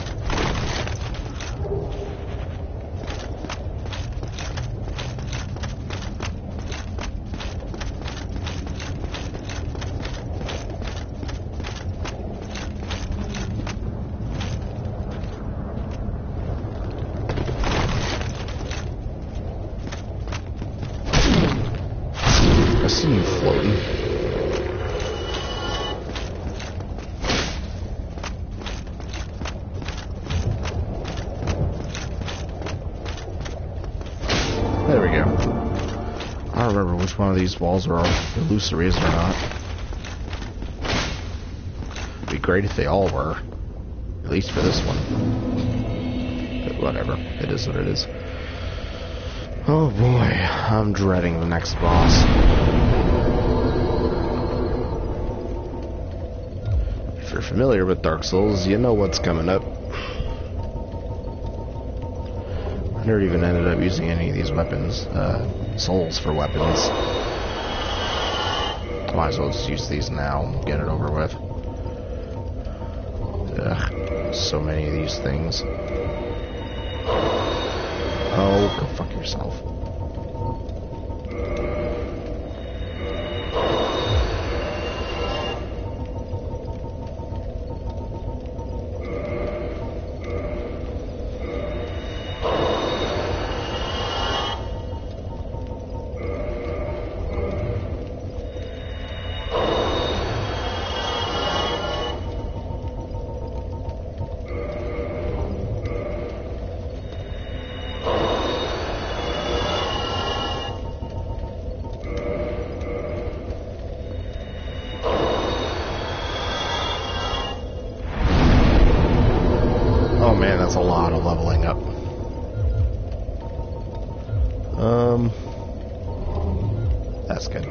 Speaker 1: I see you floating. There we go. I don't remember which one of these walls are illusories or not. It'd be great if they all were. At least for this one. But whatever. It is what it is. Oh boy, I'm dreading the next boss. If you're familiar with Dark Souls, you know what's coming up. I never even ended up using any of these weapons, souls for weapons. Might as well just use these now and get it over with. Ugh, so many of these things. Oh, go fuck yourself. that's a lot of leveling up. That's good.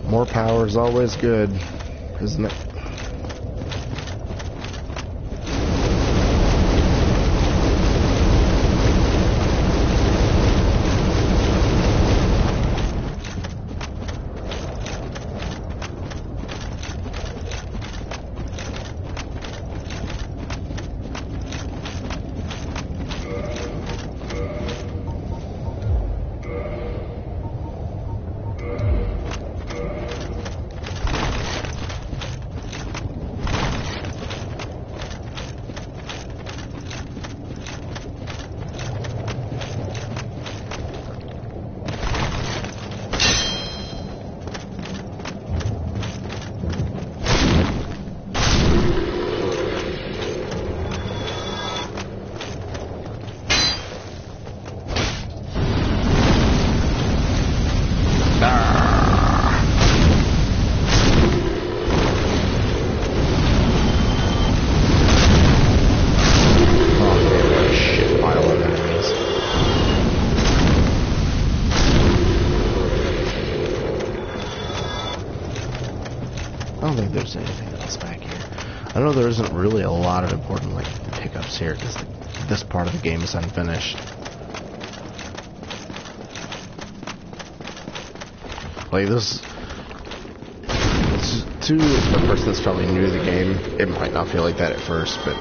Speaker 1: More power is always good, isn't it? I don't think there's anything else back here. I know there isn't really a lot of important like pickups here because this part of the game is unfinished. Like this to the person that's probably new to the game, it might not feel like that at first, but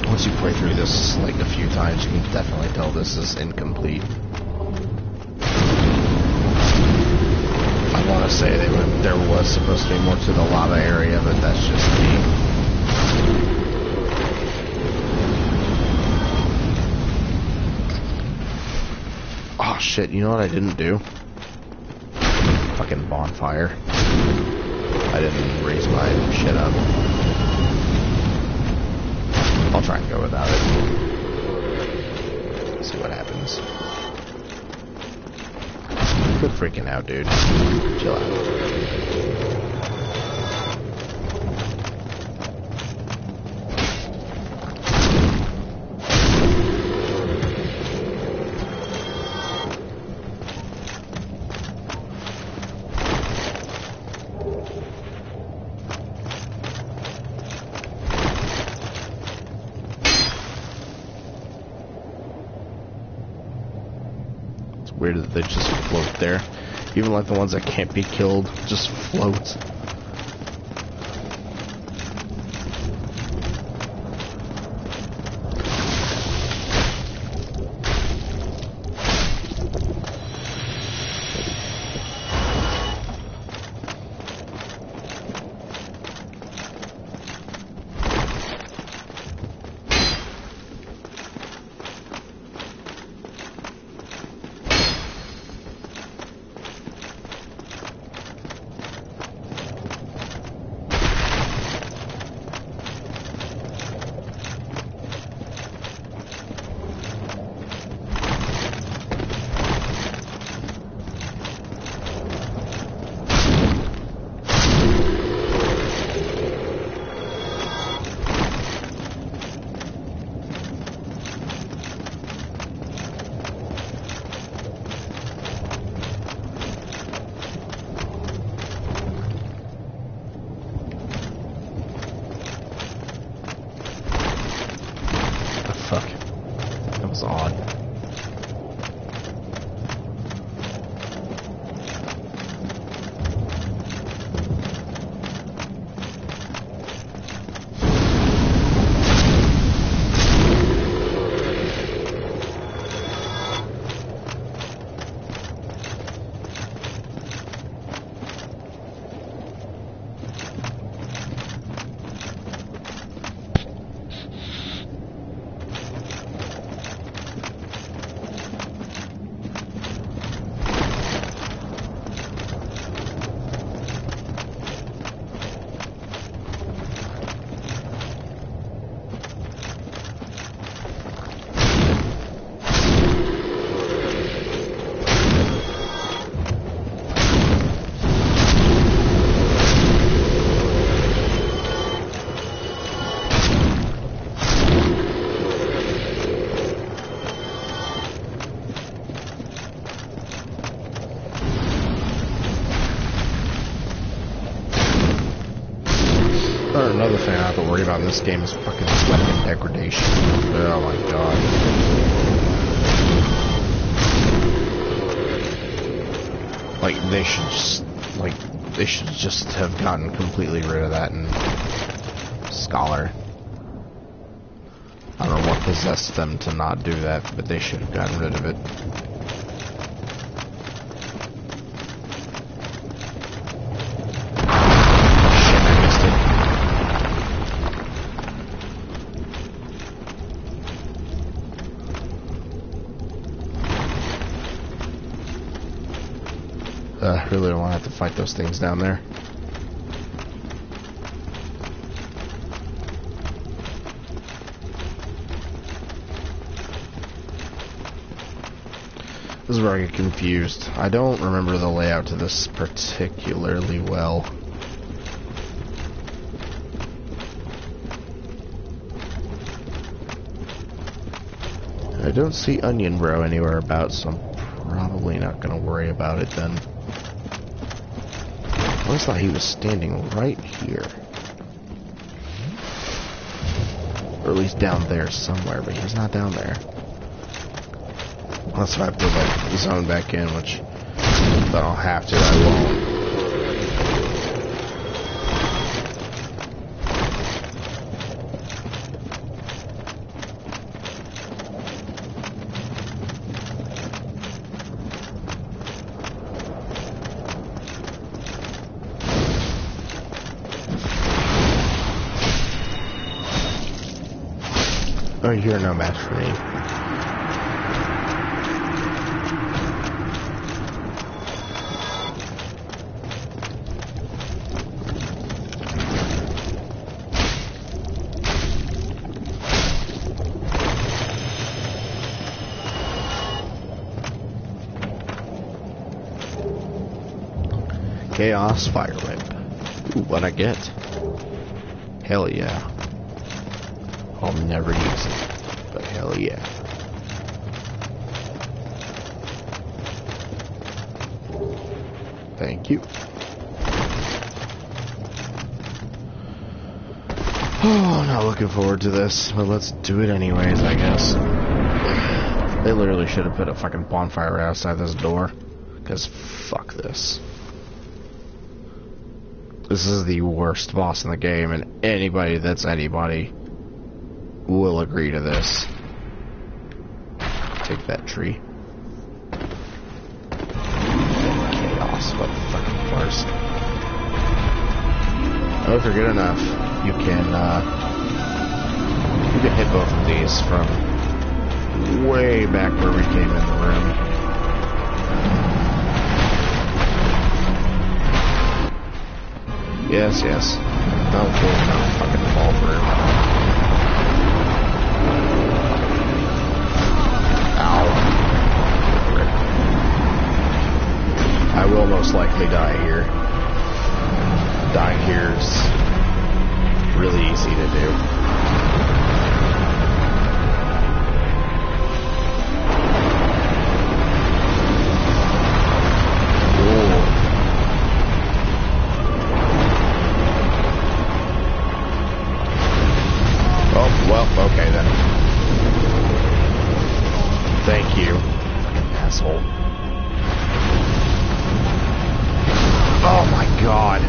Speaker 1: once you play through this like a few times, you can definitely tell this is incomplete. I want to say there was supposed to be more to the lava area, but that's just me. Oh shit, you know what I didn't do? Fucking bonfire. I didn't raise my shit up. I'll try and go without it. See what happens. Quit freaking out, dude. Chill out. Weird that they just float there. Even like the ones that can't be killed just float. Fuck. That was odd. thing I have to worry about in this game is fucking weapon degradation. Oh my god. Like, they should just have gotten completely rid of that in Scholar. I don't know what possessed them to not do that, but they should have gotten rid of it. Shit, I missed it. I really don't want to have to fight those things down there. This is where I get confused. I don't remember the layout to this particularly well. I don't see Onion Bro anywhere about, so I'm probably not going to worry about it then. I always thought he was standing right here. Or at least down there somewhere, but he's not down there. Unless I have to, like, zone back in, which if I don't have to, I won't. Oh, you're no match for me. Chaos Fire Whip. Ooh, what'd I get? Hell yeah. I'll never use it, but hell yeah. Thank you. Oh, not looking forward to this, but let's do it anyways, I guess. They literally should have put a fucking bonfire right outside this door, because fuck this. This is the worst boss in the game, and anybody that's anybody will agree to this. Take that tree. Chaos, what the fucking farce. Oh, if you're good enough, you can hit both of these from way back where we came in the room. Yes, yes. Don't fucking fall through. Ow. I will most likely die here. Dying here is really easy to do. Well, okay then. Thank you. Fucking asshole. Oh my god. I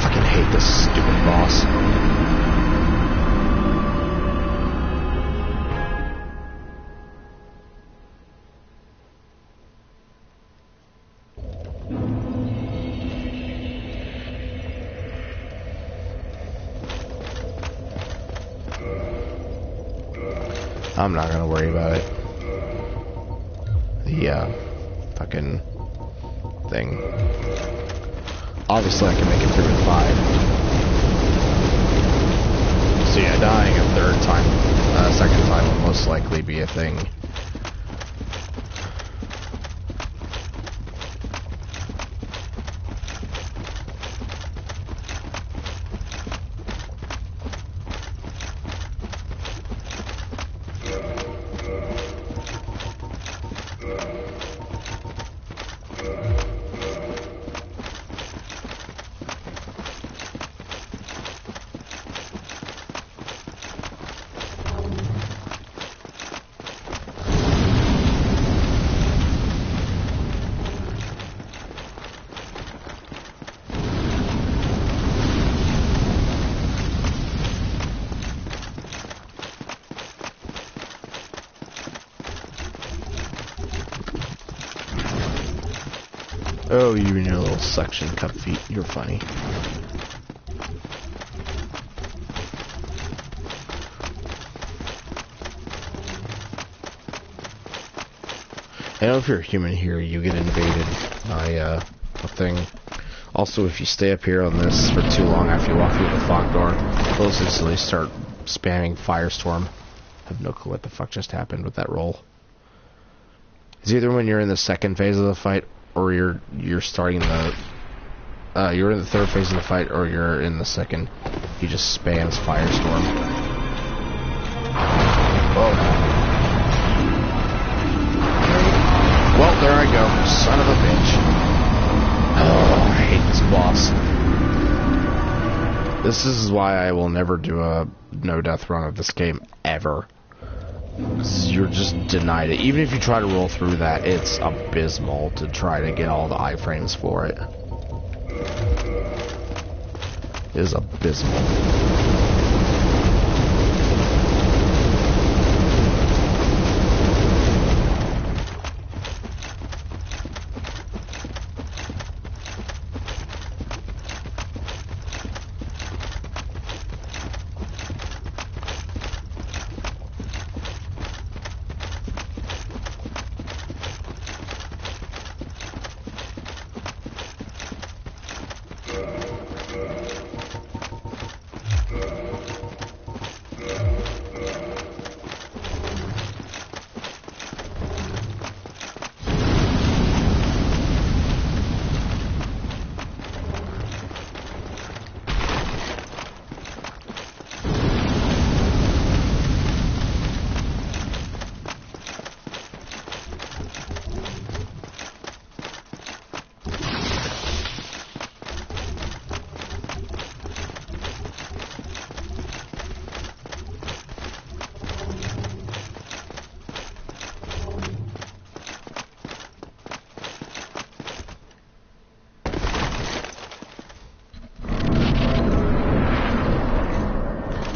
Speaker 1: fucking hate this stupid boss. I'm not gonna worry about it. The fucking thing. Obviously I can make it through in 5. So yeah, dying a second time will most likely be a thing. Oh, you and your little suction cup feet. You're funny. I know if you're a human here, you get invaded by a thing. Also, if you stay up here on this for too long after you walk through the fog door, they'll instantly start spamming Firestorm. I have no clue what the fuck just happened with that roll. It's either when you're in the second phase of the fight, or you're starting the you're in the third phase of the fight, or you're in the second. He just spams Firestorm. Oh. Well, there I go. Son of a bitch. Oh, I hate this boss. This is why I will never do a no-death run of this game, ever. You're just denied it. Even if you try to roll through that, it's abysmal to try to get all the iframes for it. It is abysmal.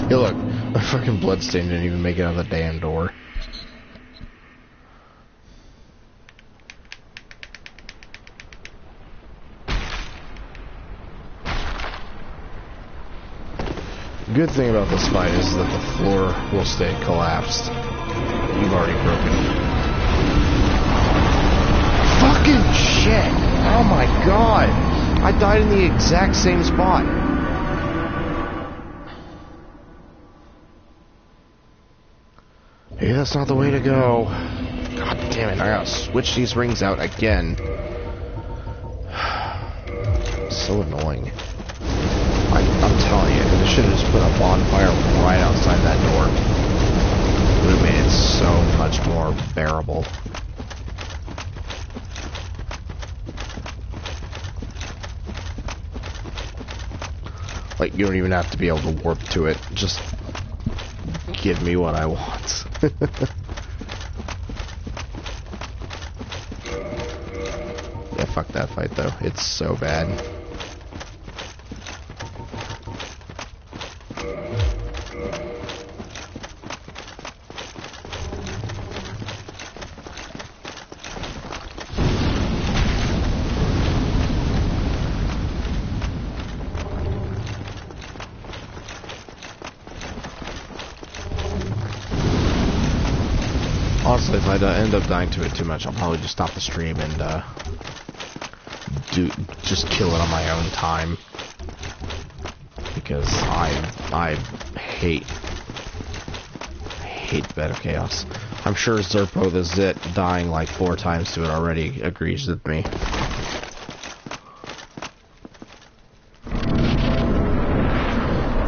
Speaker 1: Hey look, my fucking bloodstain didn't even make it out of the damn door. The good thing about this fight is that the floor will stay collapsed. You've already broken it. Fucking shit! Oh my god! I died in the exact same spot. Maybe that's not the way to go. God damn it, I gotta switch these rings out again. So annoying. I'm telling you, they should have just put a bonfire right outside that door. It would have made it so much more bearable. Like, you don't even have to be able to warp to it. Just give me what I want. Yeah, fuck that fight though. It's so bad. Honestly, if I end up dying to it too much, I'll probably just stop the stream and just kill it on my own time, because I hate Bed of Chaos. I'm sure Zerpo the Zit, dying like 4 times to it already, agrees with me.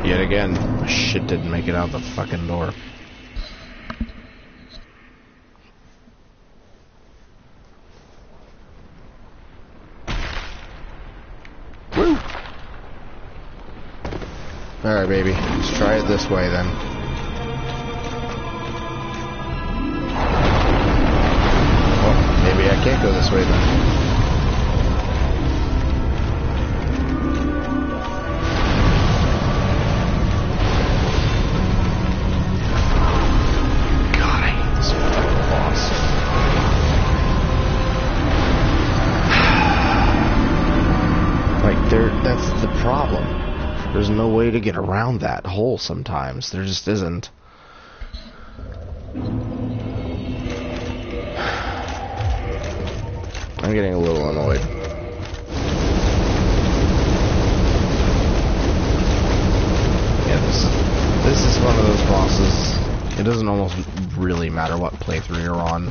Speaker 1: Yet again, my shit didn't make it out the fucking door. Woo! Alright, baby. Let's try it this way then. Oh, maybe I can't go this way then. no way to get around that hole sometimes. There just isn't. I'm getting a little annoyed. Yeah, this is one of those bosses. It doesn't almost really matter what playthrough you're on.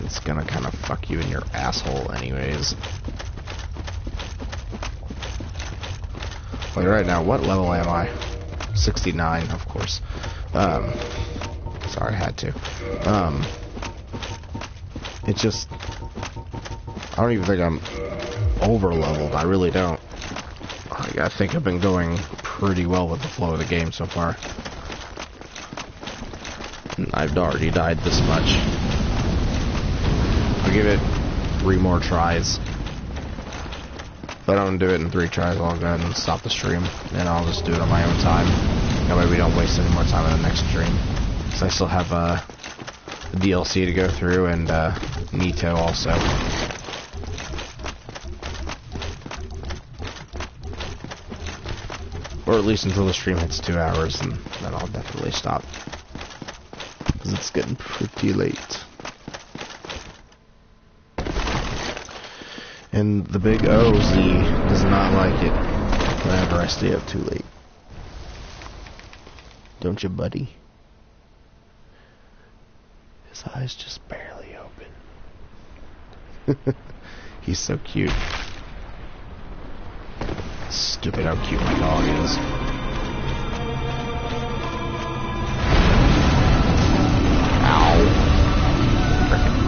Speaker 1: It's gonna kind of fuck you in your asshole anyways. Wait, right now, what level am I? 69, of course. Sorry, I had to. It just... I don't even think I'm over-leveled. I really don't. I think I've been going pretty well with the flow of the game so far. I've already died this much. I'll give it 3 more tries. If I don't do it in 3 tries, I'll go ahead and stop the stream. And I'll just do it on my own time. That way we don't waste any more time in the next stream. Because I still have DLC to go through and Nito also. Or at least until the stream hits 2 hours, and then I'll definitely stop. Because it's getting pretty late. And the big OZ does not like it whenever I stay up too late. Don't you, buddy? His eyes just barely open. He's so cute. Stupid how cute my dog is. Ow. Frickin'.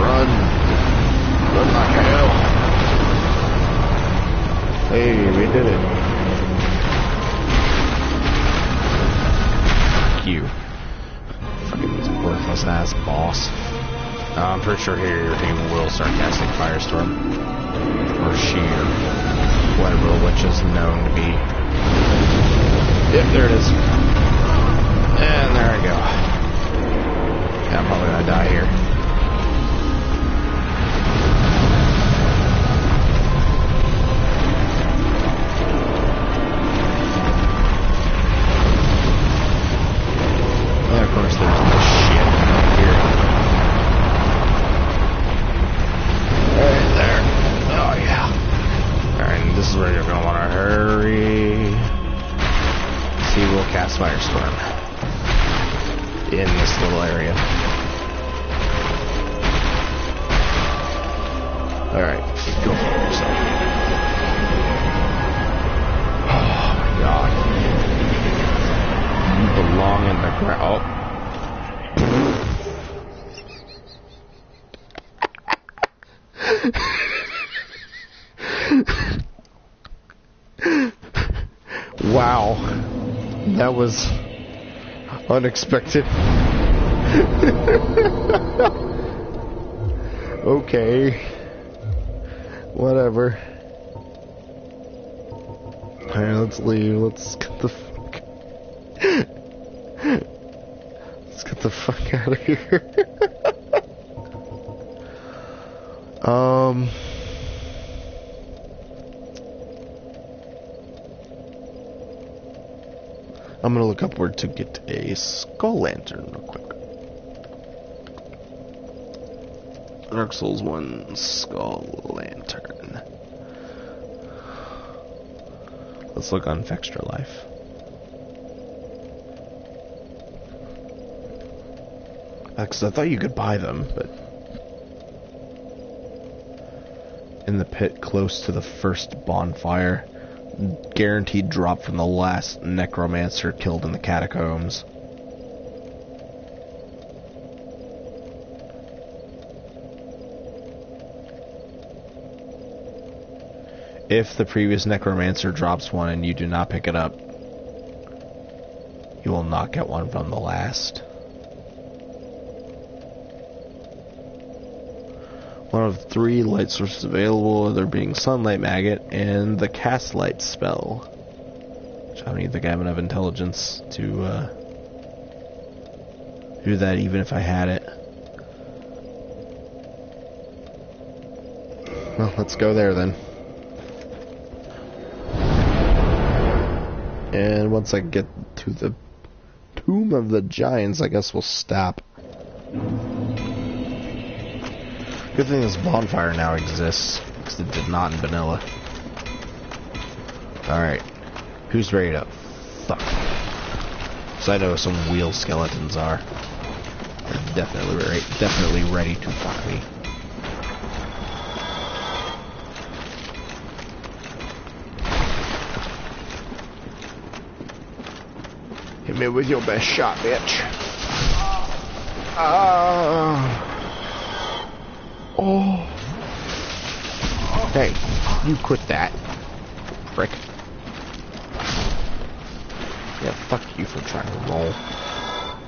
Speaker 1: Run. Run like hell. Hey, we did it. Fuck you. Fucking worthless ass boss. I'm pretty sure here he will sarcastic firestorm. Or she, or whatever the witch is known to be. Yep, there it is. And there I go. Yeah, I'm probably gonna die here. And of course there's this shit up here. Right there. Oh yeah. Alright, and this is where you're gonna wanna hurry. See, we'll cast Firestorm in this little area. Alright, go for yourself. Oh my god. You belong in the ground. Wow, that was unexpected. Okay, whatever. Alright, let's leave. Let's get the fuck. Let's get the fuck out of here. I'm gonna look upward to get a skull lantern real quick. Dark Souls 1 skull lantern. Let's look on Extra Life. Because I thought you could buy them, but in the pit close to the first bonfire. Guaranteed drop from the last necromancer killed in the catacombs. If the previous necromancer drops one and you do not pick it up, you will not get one from the last. One of 3 light sources available, there being Sunlight Maggot and the Cast Light spell. Which I don't even think I have enough intelligence to do that, even if I had it. Well, let's go there then. And once I get to the Tomb of the Giants, I guess we'll stop. Good thing this bonfire now exists, because it did not in vanilla. Alright. Who's ready to fuck? So I know some wheel skeletons are. They're definitely ready to fuck me. Hit me with your best shot, bitch. Oh. Hey, you quit that. Frick. Yeah, fuck you for trying to roll.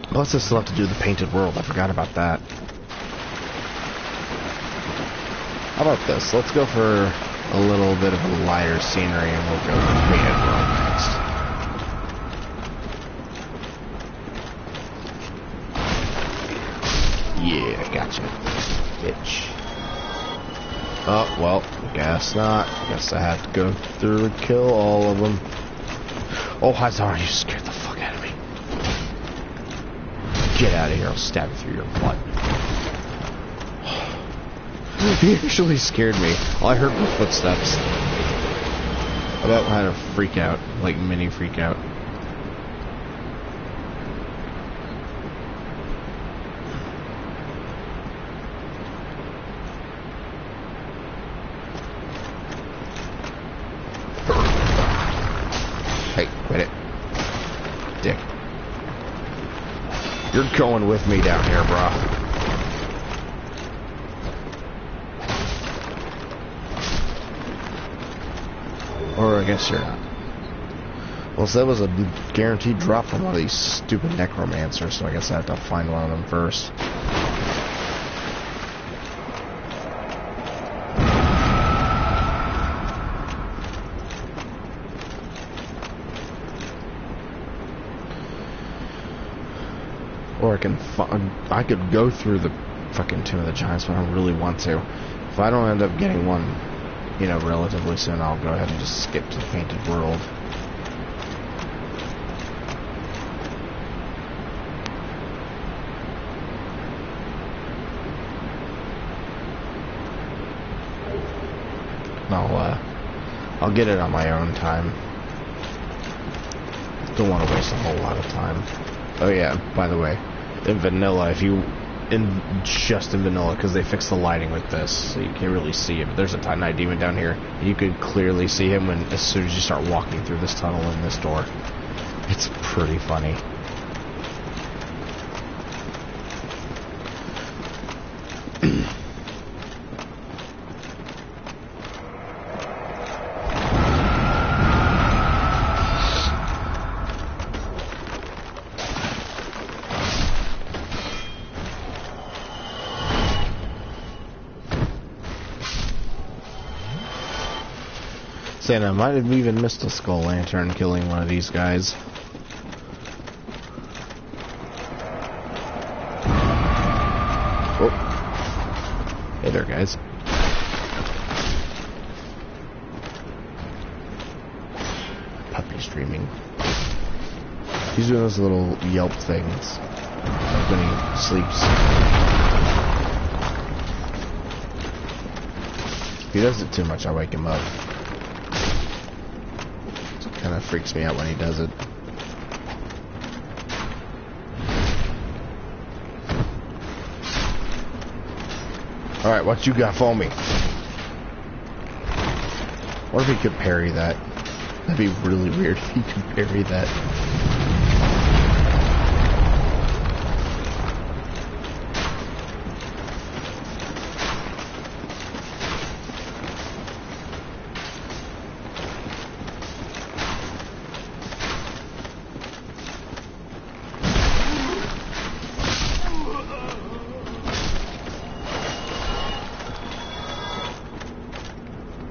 Speaker 1: Plus, I still have to do the painted world. I forgot about that. How about this? Let's go for a little bit of a lighter scenery, and we'll go to the painted world next. Yeah, gotcha. Bitch. Oh, well, guess not. Guess I have to go through and kill all of them. Oh, Hazar, you scared the fuck out of me. Get out of here, I'll stab you through your butt. He actually scared me. All I heard were footsteps. I about had a freak out, like mini freak out. Hey, quit it. Dick. You're going with me down here, brah. Or I guess you're not. Well, so that was a guaranteed drop from one of these stupid necromancers, so I guess I have to find one of them first. Or I could go through the fucking Tomb of the Giants, but I don't really want to. If I don't end up getting one, you know, relatively soon, I'll go ahead and just skip to the painted world. I'll get it on my own time. Don't want to waste a whole lot of time. Oh yeah, by the way, in vanilla, just in vanilla, because they fixed the lighting with this, so you can't really see him. There's a Titanite demon down here. You could clearly see him as soon as you start walking through this tunnel in this door. It's pretty funny. Saying I might have even missed a skull lantern killing one of these guys. Oh. Hey there, guys. Puppy's dreaming. He's doing those little yelp things. Like when he sleeps. If he does it too much, I wake him up. Kind of freaks me out when he does it. Alright, what you got for me? What if he could parry that? That'd be really weird if he could parry that.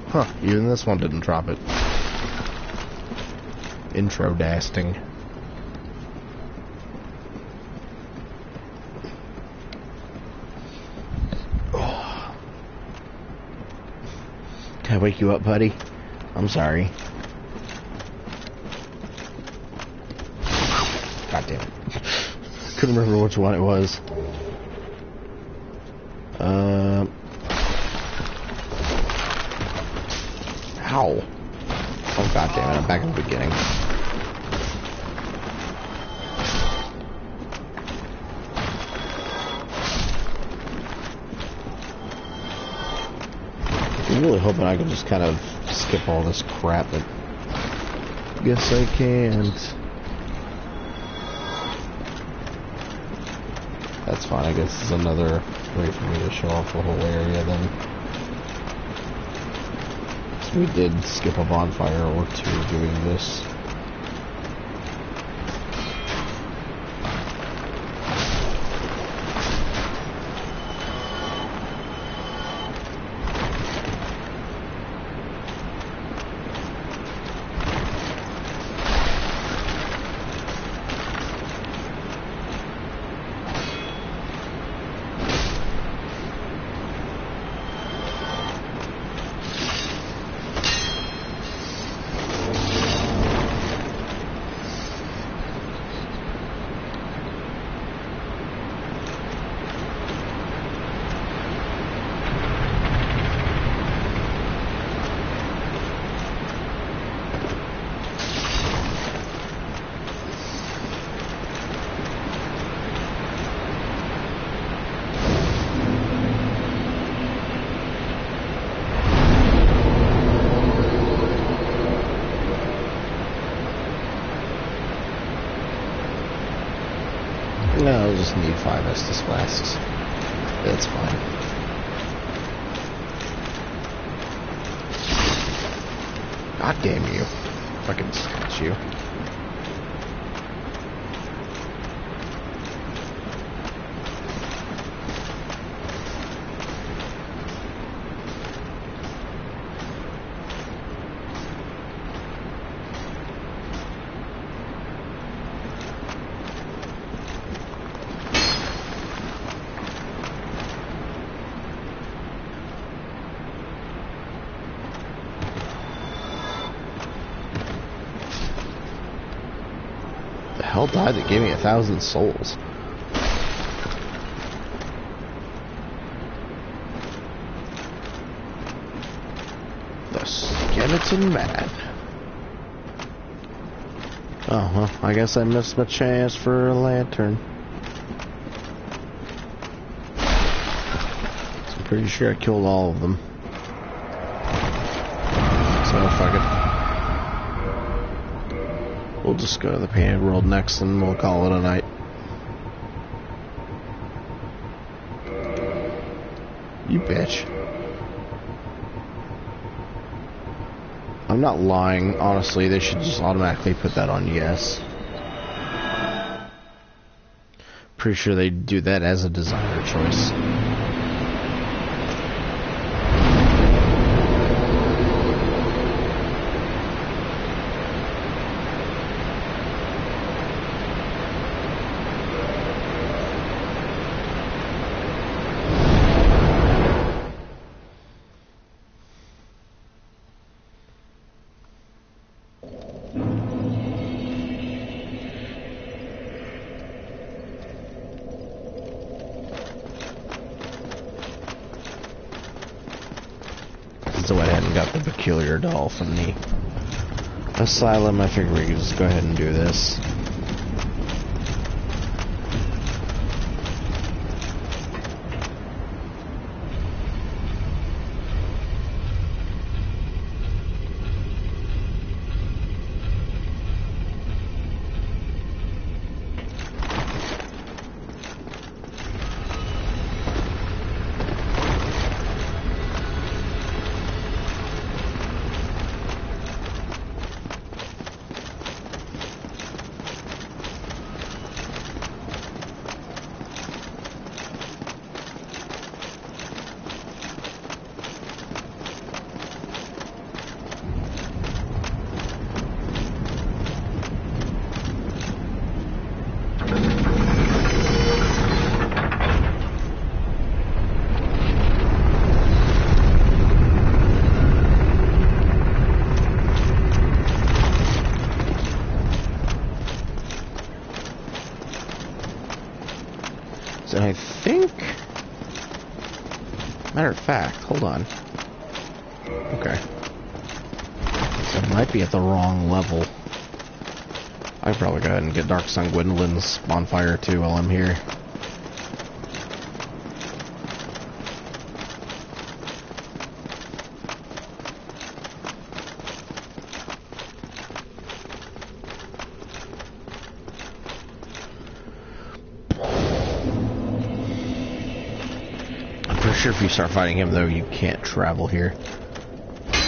Speaker 1: Huh, even this one didn't drop it. Intro dasting. Oh. Can I wake you up, buddy? I'm sorry. God damn it. Couldn't remember which one it was. Ow. Oh, god damn it, I'm back in the beginning. I'm really hoping I can just kind of skip all this crap, but guess I can't. That's fine, I guess it's another way for me to show off the whole area then. So we did skip a bonfire or two doing this. No, I'll just need 5 Estus flasks. That's fine. God damn you. Fucking scratch you. Hell died that gave me 1,000 souls. The Skeleton Man. Oh, well, I guess I missed my chance for a lantern. I'm pretty sure I killed all of them. So, fuck it. We'll just go to the painted world next and we'll call it a night. You bitch. I'm not lying, honestly, they should just automatically put that on yes. Pretty sure they do that as a designer choice. So I hadn't got the peculiar doll from the asylum. I figured we could just go ahead and do this. And I think... Matter of fact, hold on. Okay. So it might be at the wrong level. I could probably go ahead and get Dark Sun Gwendolyn's bonfire too while I'm here. I'm pretty sure if you start fighting him though, you can't travel here.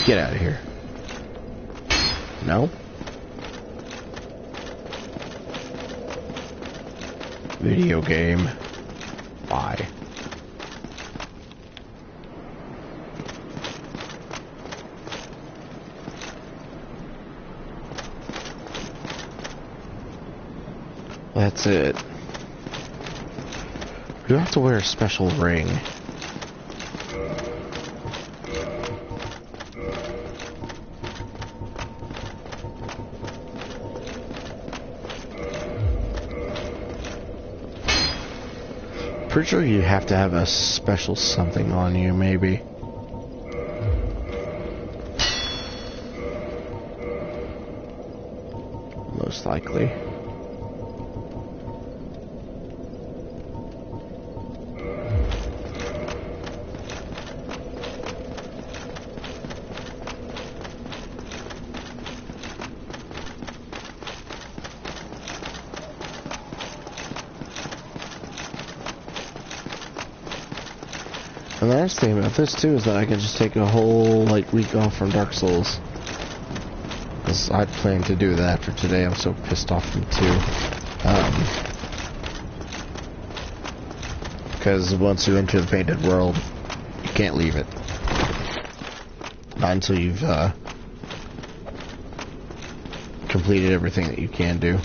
Speaker 1: Get out of here. No? Video game. Why? That's it. You have to wear a special ring. Pretty sure you have to have a special something on you, maybe. Most likely. And the nice thing about this too is that I can just take a whole week off from Dark Souls. Because I plan to do that for today. I'm so pissed off from 2. Because once you enter the painted world, you can't leave it. Not until you've completed everything that you can do.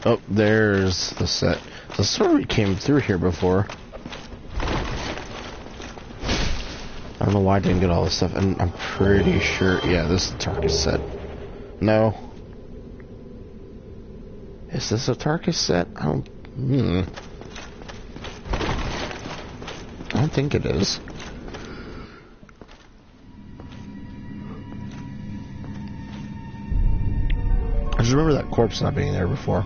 Speaker 1: Oh, there's the set. The story came through here before. I don't know why I didn't get all this stuff, and I'm pretty sure... Yeah, this is the Tarkus set. No. Is this a Tarkus set? I don't... I don't think it is. I just remember that corpse not being there before.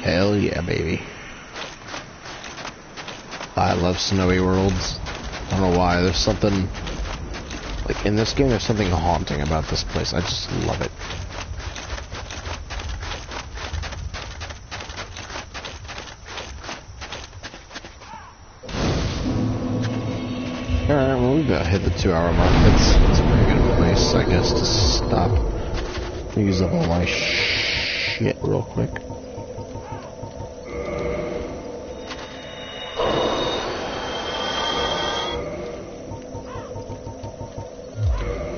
Speaker 1: Hell yeah, baby. I love snowy worlds. I don't know why. There's something... in this game, there's something haunting about this place. I just love it. Alright, well, we've hit the 2-hour mark. It's a pretty good place, I guess, to stop. Use up all my shit real quick.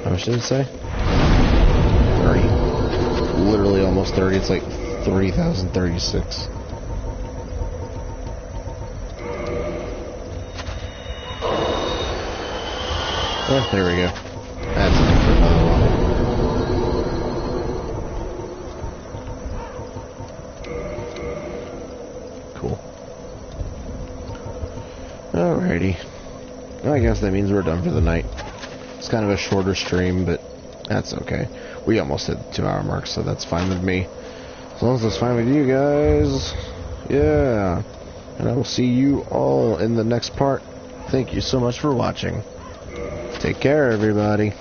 Speaker 1: How much did it say? Where are you? literally almost 30. It's like 30,036. Oh, there we go. That's enough for another one. Cool. Alrighty. Well, I guess that means we're done for the night. It's kind of a shorter stream, but that's okay. We almost hit the 2-hour mark, so that's fine with me. As long as it's fine with you guys. Yeah. And I will see you all in the next part. Thank you so much for watching. Take care, everybody.